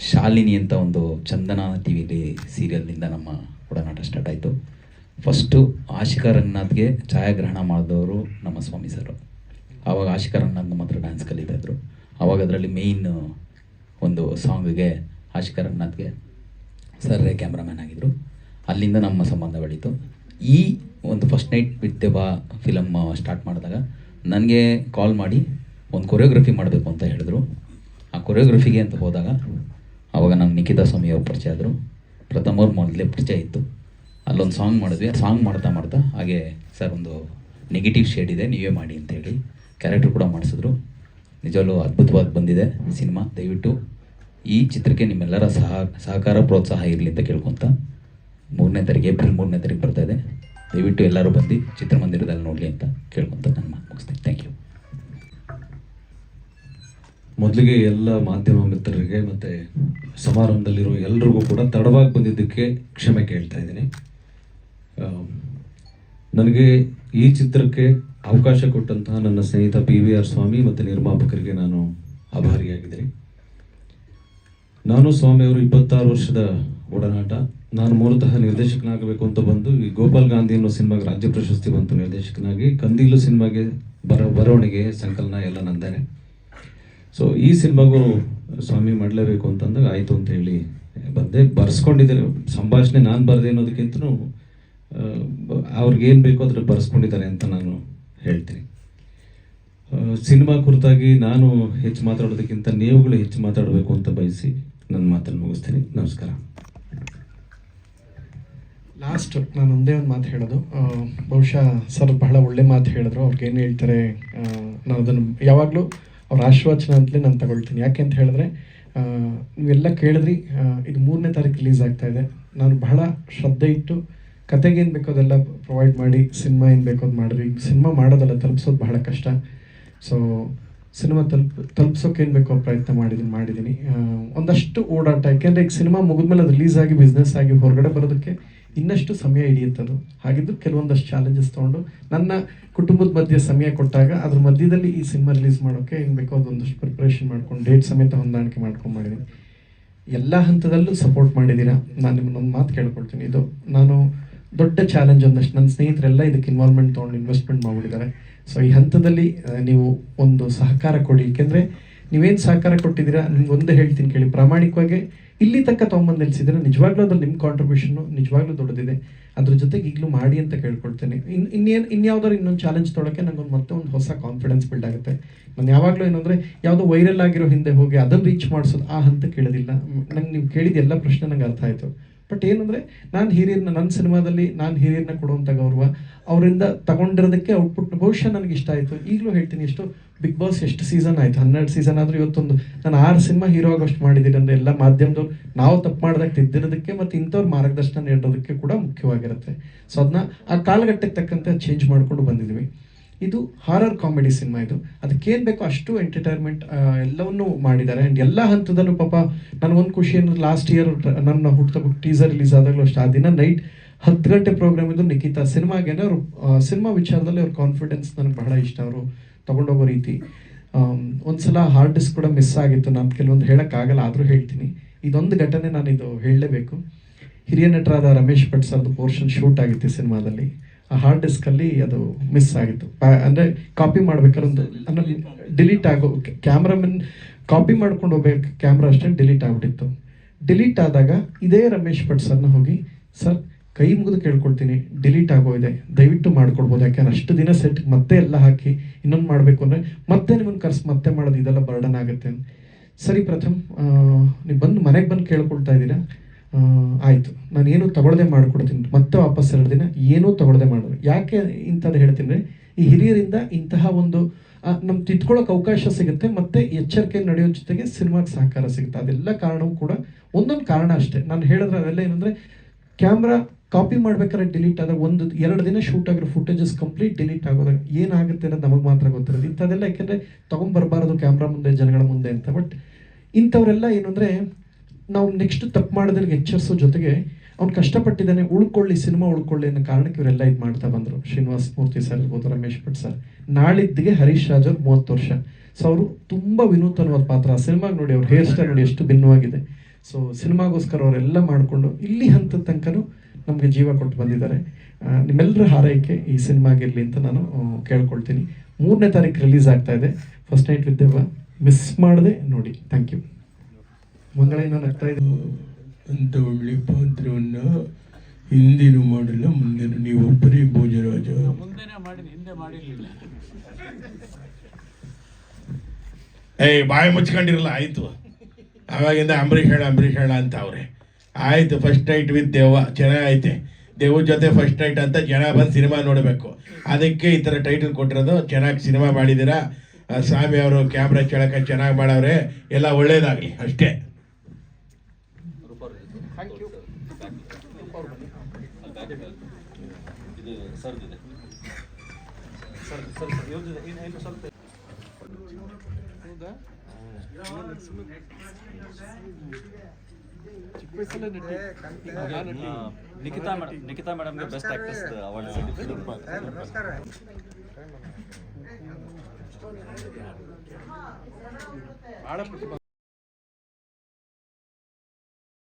ಶಾಲಿನಿ ಅಂತ ಒಂದು ಚಂದನ ಟಿ ವಿಲಿ ಸೀರಿಯಲ್ನಿಂದ ನಮ್ಮ ಒಡನಾಟ ಸ್ಟಾರ್ಟ್ ಆಯಿತು. ಫಸ್ಟು ಆಶಿಕಾ ರಂಗನಾಥ್ಗೆ ಛಾಯಾಗ್ರಹಣ ಮಾಡಿದವರು ನಮ್ಮ ಸ್ವಾಮಿ ಸರ್. ಆವಾಗ ಆಶಿಕಾ ರಂಗನಾಥ್ ನಮ್ಮ ಹತ್ರ ಡ್ಯಾನ್ಸ್ ಕಲಿತಾಯಿದ್ರು. ಆವಾಗ ಅದರಲ್ಲಿ ಮೇಯ್ನ್ ಒಂದು ಸಾಂಗ್ಗೆ ಆಶಿಕಾ ರಂಗನಾಥ್ಗೆ ಸರ್ರೇ ಕ್ಯಾಮ್ರಾಮ್ಯಾನ್ ಆಗಿದ್ದರು. ಅಲ್ಲಿಂದ ನಮ್ಮ ಸಂಬಂಧ ಬೆಳೀತು. ಈ ಒಂದು ಫಸ್ಟ್ ನೈಟ್ ವಿತ್ ದೆವ್ವ ಫಿಲಮ್ ಸ್ಟಾರ್ಟ್ ಮಾಡಿದಾಗ ನನಗೆ ಕಾಲ್ ಮಾಡಿ ಒಂದು ಕೊರಿಯೋಗ್ರಫಿ ಮಾಡಬೇಕು ಅಂತ ಹೇಳಿದ್ರು. ಆ ಕೊರಿಯೋಗ್ರಫಿಗೆ ಅಂತ ಹೋದಾಗ ಆವಾಗ ನಂಗೆ ನಿಖಿತಾ ಸ್ವಾಮಿ ಅವ್ರು ಪರಿಚಯ ಆದರು. ಪ್ರಥಮ್ ಅವ್ರು ಮೊದಲೇ ಪರಿಚಯ ಇತ್ತು. ಅಲ್ಲೊಂದು ಸಾಂಗ್ ಮಾಡಿದ್ವಿ. ಸಾಂಗ್ ಮಾಡ್ತಾ ಹಾಗೆ ಸರ್ ಒಂದು ನೆಗೆಟಿವ್ ಶೇಡ್ ಇದೆ, ನೀವೇ ಮಾಡಿ ಅಂತೇಳಿ ಕ್ಯಾರೆಕ್ಟರ್ ಕೂಡ ಮಾಡಿಸಿದ್ರು. ನಿಜವಲ್ಲೂ ಅದ್ಭುತವಾಗಿ ಬಂದಿದೆ ಸಿನಿಮಾ. ದಯವಿಟ್ಟು ಈ ಚಿತ್ರಕ್ಕೆ ನಿಮ್ಮೆಲ್ಲರ ಸಹಕಾರ ಪ್ರೋತ್ಸಾಹ ಇರಲಿ ಅಂತ ಕೇಳ್ಕೊತ, ಏಪ್ರಿಲ್ 3ನೇ ತಾರೀಕು ಬರ್ತಾ ಇದೆ. ದಯವಿಟ್ಟು ಎಲ್ಲರೂ ಬಂದು ಚಿತ್ರಮಂದಿರದಲ್ಲಿ ನೋಡಲಿ ಅಂತ ಕೇಳ್ಕೊತ ನಾನು ಮಾತು ಮುಗಿಸ್ತೀನಿ. Thank you. ಮೊದಲಿಗೆ ಎಲ್ಲ ಮಾಧ್ಯಮ ಮಿತ್ರರಿಗೆ ಮತ್ತು ಸಮಾರಂಭದಲ್ಲಿರೋ ಎಲ್ರಿಗೂ ಕೂಡ ತಡವಾಗಿ ಬಂದಿದ್ದಕ್ಕೆ ಕ್ಷಮೆ ಕೇಳ್ತಾ ಇದ್ದೀನಿ. ನನಗೆ ಈ ಚಿತ್ರಕ್ಕೆ ಅವಕಾಶ ಕೊಟ್ಟಂತಹ ನನ್ನ ಸ್ನೇಹಿತ PVR ಸ್ವಾಮಿ ಮತ್ತು ನಿರ್ಮಾಪಕರಿಗೆ ನಾನು ಆಭಾರಿಯಾಗಿದ್ದೀನಿ. ನಾನು ಸ್ವಾಮಿಯವರು 26 ವರ್ಷದ ಒಡನಾಟ. ನಾನು ಮೂಲತಃ ನಿರ್ದೇಶಕನಾಗಬೇಕು ಅಂತ ಬಂದು ಈ ಗೋಪಾಲ್ ಗಾಂಧಿ ಅನ್ನೋ ಸಿನಿಮಾಗೆ ರಾಜ್ಯ ಪ್ರಶಸ್ತಿ ಬಂತು ನಿರ್ದೇಶಕನಾಗಿ. ಕಂದೀಲು ಸಿನಿಮಾಗೆ ಬರವಣಿಗೆ ಸಂಕಲನ ಎಲ್ಲ ನಂದೇನೆ. ಸೊ ಈ ಸಿನಿಮಾಗೂ ಸ್ವಾಮಿ ಮಾಡಲೇಬೇಕು ಅಂತಂದಾಗ ಆಯಿತು ಅಂತ ಹೇಳಿ ಬಂದೆ. ಬರ್ಸ್ಕೊಂಡಿದ್ದಾರೆ ಸಂಭಾಷಣೆ, ನಾನು ಬರದೆ ಅನ್ನೋದಕ್ಕಿಂತನೂ ಅವ್ರಿಗೇನು ಬೇಕೋ ಅದ್ರ ಬರ್ಸ್ಕೊಂಡಿದ್ದಾರೆ ಅಂತ ನಾನು ಹೇಳ್ತೀನಿ. ಸಿನಿಮಾ ಕುರಿತಾಗಿ ನಾನು ಹೆಚ್ಚು ಮಾತಾಡೋದಕ್ಕಿಂತ ನೀವುಗಳು ಹೆಚ್ಚು ಮಾತಾಡಬೇಕು ಅಂತ ಬಯಸಿ ನನ್ನ ಮಾತನ್ನು ಮುಗಿಸ್ತೀನಿ. ನಮಸ್ಕಾರ. ಲಾಸ್ಟ್ ನಾನು ಒಂದೇ ಒಂದು ಮಾತು ಹೇಳೋದು, ಬಹುಶಃ ಸರ್ ಬಹಳ ಒಳ್ಳೆ ಮಾತು ಹೇಳಿದ್ರು. ಅವ್ರಿಗೇನು ಹೇಳ್ತಾರೆ, ನಾನು ಅದನ್ನು ಯಾವಾಗಲೂ ಅವ್ರ ಆಶ್ವಾಸನ ಅಂತಲೇ ನಾನು ತಗೊಳ್ತೀನಿ. ಯಾಕೆ ಅಂತ ಹೇಳಿದ್ರೆ, ನೀವೆಲ್ಲ ಕೇಳಿದ್ರಿ, ಇದು 3ನೇ ತಾರೀಕು ರಿಲೀಸ್ ಆಗ್ತಾ ಇದೆ. ನಾನು ಬಹಳ ಶ್ರದ್ಧೆ ಇಟ್ಟು ಕತೆಗೆ ಏನು ಬೇಕೋ ಅದೆಲ್ಲ ಪ್ರೊವೈಡ್ ಮಾಡಿ, ಸಿನಿಮಾ ಏನು ಬೇಕೋ ಅದು ಮಾಡಿದ್ವಿ. ಸಿನಿಮಾ ಮಾಡೋದಲ್ಲ, ತಲುಪಿಸೋದು ಬಹಳ ಕಷ್ಟ. ಸೊ ಸಿನಿಮಾ ತಲುಪಿಸೋಕೆ ಏನು ಬೇಕೋ ಪ್ರಯತ್ನ ಮಾಡಿದ್ದೀನಿ. ಒಂದಷ್ಟು ಓಡಾಟ, ಯಾಕೆಂದರೆ ಈಗ ಸಿನಿಮಾ ಮುಗಿದ್ಮೇಲೆ ಅದು ರಿಲೀಸ್ ಆಗಿ ಬಿಸ್ನೆಸ್ ಆಗಿ ಹೊರಗಡೆ ಬರೋದಕ್ಕೆ ಇನ್ನಷ್ಟು ಸಮಯ ಹಿಡಿಯುತ್ತದು. ಹಾಗಿದ್ದು ಕೆಲವೊಂದಷ್ಟು ಚಾಲೆಂಜಸ್ ತೊಗೊಂಡು ನನ್ನ ಕುಟುಂಬದ ಮಧ್ಯೆ ಸಮಯ ಕೊಟ್ಟಾಗ ಅದ್ರ ಮಧ್ಯದಲ್ಲಿ ಈ ಸಿನಿಮಾ ರಿಲೀಸ್ ಮಾಡೋಕ್ಕೆ ಏನು ಬೇಕೋ ಅದೊಂದಷ್ಟು ಪ್ರಿಪ್ರೇಷನ್ ಮಾಡ್ಕೊಂಡು ಡೇಟ್ ಸಮೇತ ಹೊಂದಾಣಿಕೆ ಮಾಡ್ಕೊಂಡು ಮಾಡಿದ್ದೀನಿ. ಎಲ್ಲ ಹಂತದಲ್ಲೂ ಸಪೋರ್ಟ್ ಮಾಡಿದ್ದೀರಾ. ನಾನು ನಿಮ್ಮನ್ನೊಂದು ಮಾತು ಕೇಳ್ಕೊಳ್ತೀನಿ, ಇದು ನಾನು ದೊಡ್ಡ ಚಾಲೆಂಜ್. ಒಂದಷ್ಟು ನನ್ನ ಸ್ನೇಹಿತರೆಲ್ಲ ಇದಕ್ಕೆ ಇನ್ವಾಲ್ವ್ಮೆಂಟ್ ತೊಗೊಂಡು ಇನ್ವೆಸ್ಟ್ಮೆಂಟ್ ಮಾಡಿಬಿಟ್ಟಿದ್ದಾರೆ. ಸೊ ಈ ಹಂತದಲ್ಲಿ ನೀವು ಒಂದು ಸಹಕಾರ ಕೊಡಿ. ಏಕೆಂದರೆ ನೀವೇನು ಸಹಕಾರ ಕೊಟ್ಟಿದ್ದೀರಾ, ನಿಮ್ಗೆ ಒಂದೇ ಹೇಳ್ತೀನಿ ಕೇಳಿ, ಪ್ರಾಮಾಣಿಕವಾಗಿ ಇಲ್ಲಿ ತನಕ ತೊಗೊಂಬಂದು ನಿಲ್ಸಿದ್ರೆ ನಿಜವಾಗ್ಲೂ ಅದ್ರಲ್ಲಿ ನಿಮ್ಮ ಕಾಂಟ್ರಿಬ್ಯೂಷನ್ನು ನಿಜವಾಗ್ಲೂ ದೊಡ್ಡದಿದೆ. ಅದ್ರ ಜೊತೆಗೆ ಈಗಲೂ ಮಾಡಿ ಅಂತ ಕೇಳ್ಕೊಳ್ತೇನೆ. ಇನ್ಯಾವ್ದಾದ್ರು ಇನ್ನೊಂದು ಚಾಲೆಂಜ್ ತೊಗೊಳಕ್ಕೆ ನಂಗೊಂದು ಮತ್ತೆ ಒಂದು ಹೊಸ ಕಾನ್ಫಿಡೆನ್ಸ್ ಬಿಲ್ಡ್ ಆಗುತ್ತೆ. ನಾನು ಯಾವಾಗಲೂ ಏನಂದರೆ ಯಾವುದೋ ವೈರಲ್ ಆಗಿರೋ ಹಿಂದೆ ಹೋಗಿ ಅದನ್ನು ರೀಚ್ ಮಾಡಿಸೋದು ಆ ಹಂತ ಕೇಳೋದಿಲ್ಲ. ನಂಗೆ ನೀವು ಕೇಳಿದ ಎಲ್ಲ ಪ್ರಶ್ನೆ ನಂಗೆ ಅರ್ಥ ಆಯಿತು. ಬಟ್ ಏನಂದರೆ ನಾನು ಹಿರಿಯರನ್ನ, ನನ್ನ ಸಿನಿಮಾದಲ್ಲಿ ನಾನು ಹಿರಿಯರನ್ನ ಕೊಡುವಂಥ ಗೌರವ, ಅವರಿಂದ ತಗೊಂಡಿರೋದಕ್ಕೆ ಔಟ್ಪುಟ್ ಬಹುಶಃ ನನಗೆ ಇಷ್ಟ ಆಯಿತು. ಈಗಲೂ ಹೇಳ್ತೀನಿ, ಎಷ್ಟು ಬಿಗ್ ಬಾಸ್ ಎಷ್ಟು ಸೀಸನ್ ಆಯಿತು, 12 ಸೀಸನ್ ಆದರೂ ಇವತ್ತೊಂದು ನಾನು 6 ಸಿನಿಮಾ ಹೀರೋ ಆಗೋಷ್ಟು ಮಾಡಿದ್ದೀನಿ ಅಂದರೆ ಎಲ್ಲ ಮಾಧ್ಯಮದವ್ರು ನಾವು ತಪ್ಪು ಮಾಡಿದಾಗ ತಿದ್ದಿರೋದಕ್ಕೆ ಮತ್ತು ಇಂಥವ್ರ ಮಾರ್ಗದರ್ಶನ ನೀಡೋದಕ್ಕೆ ಕೂಡ ಮುಖ್ಯವಾಗಿರುತ್ತೆ. ಸೊ ಅದನ್ನ ಆ ಕಾಲಘಟ್ಟಕ್ಕೆ ತಕ್ಕಂತೆ ಚೇಂಜ್ ಮಾಡಿಕೊಂಡು ಬಂದಿದ್ದೀವಿ. ಇದು ಹಾರರ್ ಕಾಮಿಡಿ ಸಿನಿಮಾ. ಇದು ಅದಕ್ಕೇನು ಬೇಕೋ ಅಷ್ಟು ಎಂಟರ್ಟೈನ್ಮೆಂಟ್ ಎಲ್ಲವನ್ನೂ ಮಾಡಿದ್ದಾರೆ. ಆ್ಯಂಡ್ ಎಲ್ಲ ಹಂತದಲ್ಲೂ ಪಾಪ ನನಗೊಂದು ಖುಷಿ ಅಂದರೆ, ಲಾಸ್ಟ್ ಇಯರ್ ನನ್ನ ಹುಟ್ಟುಹಬ್ಬ ಟೀಸರ್ ರಿಲೀಸ್ ಆದಾಗಲೂ ಅಷ್ಟು ಆ ದಿನ ನೈಟ್ 10 ಗಂಟೆ ಪ್ರೋಗ್ರಾಮ್ ಇದು ನಿಖಿತಾ ಸಿನಿಮಾಗೆ ಅವರು ಸಿನಿಮಾ ವಿಚಾರದಲ್ಲಿ ಅವ್ರ ಕಾನ್ಫಿಡೆನ್ಸ್ ನನಗೆ ಬಹಳ ಇಷ್ಟ. ಅವರು ತೊಗೊಂಡೋಗೋ ರೀತಿ. ಒಂದು ಸಲ ಹಾರ್ಡ್ ಡಿಸ್ಕ್ ಕೂಡ ಮಿಸ್ ಆಗಿತ್ತು. ನಾನು ಕೆಲವೊಂದು ಹೇಳೋಕ್ಕಾಗಲ್ಲ, ಆದರೂ ಹೇಳ್ತೀನಿ. ಇದೊಂದು ಘಟನೆ ನಾನು ಇದು ಹೇಳಲೇಬೇಕು. ಹಿರಿಯ ನಟರಾದ ರಮೇಶ್ ಭಟ್ ಸರ್ದು ಪೋರ್ಷನ್ ಶೂಟ್ ಆಗಿತ್ತು ಸಿನಿಮಾದಲ್ಲಿ. ಆ ಹಾರ್ಡ್ ಡಿಸ್ಕಲ್ಲಿ ಅದು ಮಿಸ್ ಆಗಿತ್ತು. ಅಂದರೆ ಕಾಪಿ ಮಾಡ್ಬೇಕಾದ್ರೆ ಒಂದು ಡಿಲೀಟ್ ಆಗೋ ಕ್ಯಾಮ್ರಾಮನ್ ಕಾಪಿ ಮಾಡ್ಕೊಂಡು ಹೋಗ್ಬೇಕು ಕ್ಯಾಮ್ರಾ ಅಷ್ಟೇ ಡಿಲೀಟ್ ಆಗಿಬಿಟ್ಟಿತ್ತು. ಡಿಲೀಟ್ ಆದಾಗ ಇದೇ ರಮೇಶ್ ಭಟ್ ಸರ್ನ ಹೋಗಿ, ಸರ್ ಕೈ ಮುಗಿದು ಕೇಳ್ಕೊಳ್ತೀನಿ, ಡಿಲೀಟ್ ಆಗೋಗಿದೆ, ದಯವಿಟ್ಟು ಮಾಡ್ಕೊಡ್ಬೋದು. ಯಾಕೆಂದ್ರೆ ಅಷ್ಟು ದಿನ ಸೆಟ್ ಮತ್ತೆ ಎಲ್ಲ ಹಾಕಿ ಇನ್ನೊಂದು ಮಾಡಬೇಕು ಅಂದರೆ ಮತ್ತೆ ನಿಮ್ಮನ್ನು ಕರ್ಸಿ ಮತ್ತೆ ಮಾಡೋದು ಇದೆಲ್ಲ ಬರ್ಡನ್ ಆಗುತ್ತೆ. ಸರಿ ಪ್ರಥಮ್, ನೀವು ಬಂದು ಮನೆಗೆ ಬಂದು ಕೇಳ್ಕೊಳ್ತಾ ಇದ್ದೀರಾ, ಆಯಿತು ನಾನು ಏನೂ ತಗೊಳ್ಳದೆ ಮಾಡಿಕೊಡ್ತೀನಿ. ಮತ್ತೆ ವಾಪಸ್ 2 ದಿನ ಏನೂ ತಗೊಳ್ಳದೆ ಮಾಡೋದು. ಯಾಕೆ ಇಂಥದ್ದು ಹೇಳ್ತೀನಿ, ಈ ಹಿರಿಯರಿಂದ ಇಂತಹ ಒಂದು ನಮ್ಗೆ ತಿದ್ಕೊಳ್ಳೋಕೆ ಅವಕಾಶ ಸಿಗುತ್ತೆ, ಮತ್ತು ಎಚ್ಚರಿಕೆ ನಡೆಯೋ ಜೊತೆಗೆ ಸಿನಿಮಾಗೆ ಸಹಕಾರ ಸಿಗುತ್ತೆ. ಅದೆಲ್ಲ ಕಾರಣವೂ ಕೂಡ ಒಂದೊಂದು ಕಾರಣ ಅಷ್ಟೇ. ನಾನು ಹೇಳಿದ್ರೆ ಅವೆಲ್ಲ ಏನಂದರೆ, ಕ್ಯಾಮ್ರಾ ಕಾಪಿ ಮಾಡ್ಬೇಕಾದ್ರೆ ಡಿಲೀಟ್ ಆದಾಗ 1-2 ದಿನ ಶೂಟ್ ಆಗಿರೋ ಫುಟೇಜಸ್ ಕಂಪ್ಲೀಟ್ ಡಿಲೀಟ್ ಆಗೋದಾಗ ಏನಾಗುತ್ತೆ ಅನ್ನೋದು ನಮಗೆ ಮಾತ್ರ ಗೊತ್ತಿರೋದು. ಇಂಥದ್ದೆಲ್ಲ ಯಾಕೆಂದರೆ ತೊಗೊಂಬರ್ಬಾರದು ಕ್ಯಾಮ್ರಾ ಮುಂದೆ, ಜನಗಳ ಮುಂದೆ ಅಂತ. ಬಟ್ ಇಂಥವರೆಲ್ಲ ಏನು ಅಂದರೆ, ನಾವು ನೆಕ್ಸ್ಟ್ ತಪ್ಪು ಮಾಡೋದ್ರಿಗೆ ಎಚ್ಚರಿಸೋ ಜೊತೆಗೆ ಅವ್ನು ಕಷ್ಟಪಟ್ಟಿದ್ದಾನೆ, ಉಳ್ಕೊಳ್ಳಿ, ಸಿನಿಮಾ ಉಳ್ಕೊಳ್ಳಿ ಅನ್ನೋ ಕಾರಣಕ್ಕೆ ಇವರೆಲ್ಲ ಇದು ಮಾಡ್ತಾ ಬಂದರು. ಶ್ರೀನಿವಾಸ್ ಮೂರ್ತಿ ಸರ್ ಇರ್ಬೋದು, ರಮೇಶ್ ಭಟ್ ಸರ್. ನಾಳಿದ್ದಿಗೆ ಹರೀಶ್ ರಾಜ್ ಅವ್ರು 30 ವರ್ಷ. ಸೊ ಅವರು ತುಂಬ ವಿನೂತನವಾದ ಪಾತ್ರ. ಆ ಸಿನಿಮಾಗೆ ನೋಡಿ, ಅವ್ರ ಹೇರ್ ಸ್ಟೈಲ್ ನೋಡಿ ಎಷ್ಟು ಭಿನ್ನವಾಗಿದೆ. ಸೊ ಸಿನಿಮಾಗೋಸ್ಕರ ಅವರೆಲ್ಲ ಮಾಡಿಕೊಂಡು ಇಲ್ಲಿ ಹಂತದ ತನಕನೂ ನಮಗೆ ಜೀವ ಕೊಟ್ಟು ಬಂದಿದ್ದಾರೆ. ನಿಮ್ಮೆಲ್ಲರ ಹಾರೈಕೆ ಈ ಸಿನಿಮಾಗಿರಲಿ ಅಂತ ನಾನು ಕೇಳ್ಕೊಳ್ತೀನಿ. 3ನೇ ತಾರೀಕು ರಿಲೀಸ್ ಆಗ್ತಾ ಇದೆ. ಫಸ್ಟ್ ನೈಟ್ ವಿತ್ ದೆವ್ವ ಮಿಸ್ ಮಾಡದೆ ನೋಡಿ. Thank you. ಮಂಗಳ ಏನೋ ಆಗ್ತಾ ಇದೆ ಅಂತ ಒಳ್ಳೆ ಪಾತ್ರವನ್ನು ಹಿಂದಿನೂ ಮಾಡಿಲ್ಲ, ಮುಂದೆನೂ ನೀವು ಒಬ್ಬರೇ ಭೋಜರಾಜ. ಬಾಯಿ ಮುಚ್ಕೊಂಡಿರಲ್ಲ ಆಯಿತು. ಅವಾಗಿಂದ ಅಂಬರೀಷ್ ಹೇಳ ಅಂತ ಅವ್ರೆ. ಆಯ್ತು, ಫಸ್ಟ್ ನೈಟ್ ವಿತ್ ದೇವ ಚೆನ್ನಾಗೈತೆ. ದೇವ್ರ ಜೊತೆ ಫಸ್ಟ್ ನೈಟ್ ಅಂತ ಜನ ಬಂದು ಸಿನಿಮಾ ನೋಡಬೇಕು, ಅದಕ್ಕೆ ಈ ಥರ ಟೈಟಲ್ ಕೊಟ್ಟಿರೋದು. ಚೆನ್ನಾಗಿ ಸಿನಿಮಾ ಮಾಡಿದ್ದೀರಾ. ಸ್ವಾಮಿ ಅವರು ಕ್ಯಾಮ್ರಾ ಚಳಕ ಚೆನ್ನಾಗಿ ಮಾಡವ್ರೆ, ಎಲ್ಲ ಒಳ್ಳೇದಾಗಲಿ ಅಷ್ಟೇ. ನಿಖಿತಾ ಮೇಡಮ್ಗೆ ಬೆಸ್ಟ್ ಆಕ್ಟ್ರೆಸ್ ಅವಾರ್ಡ್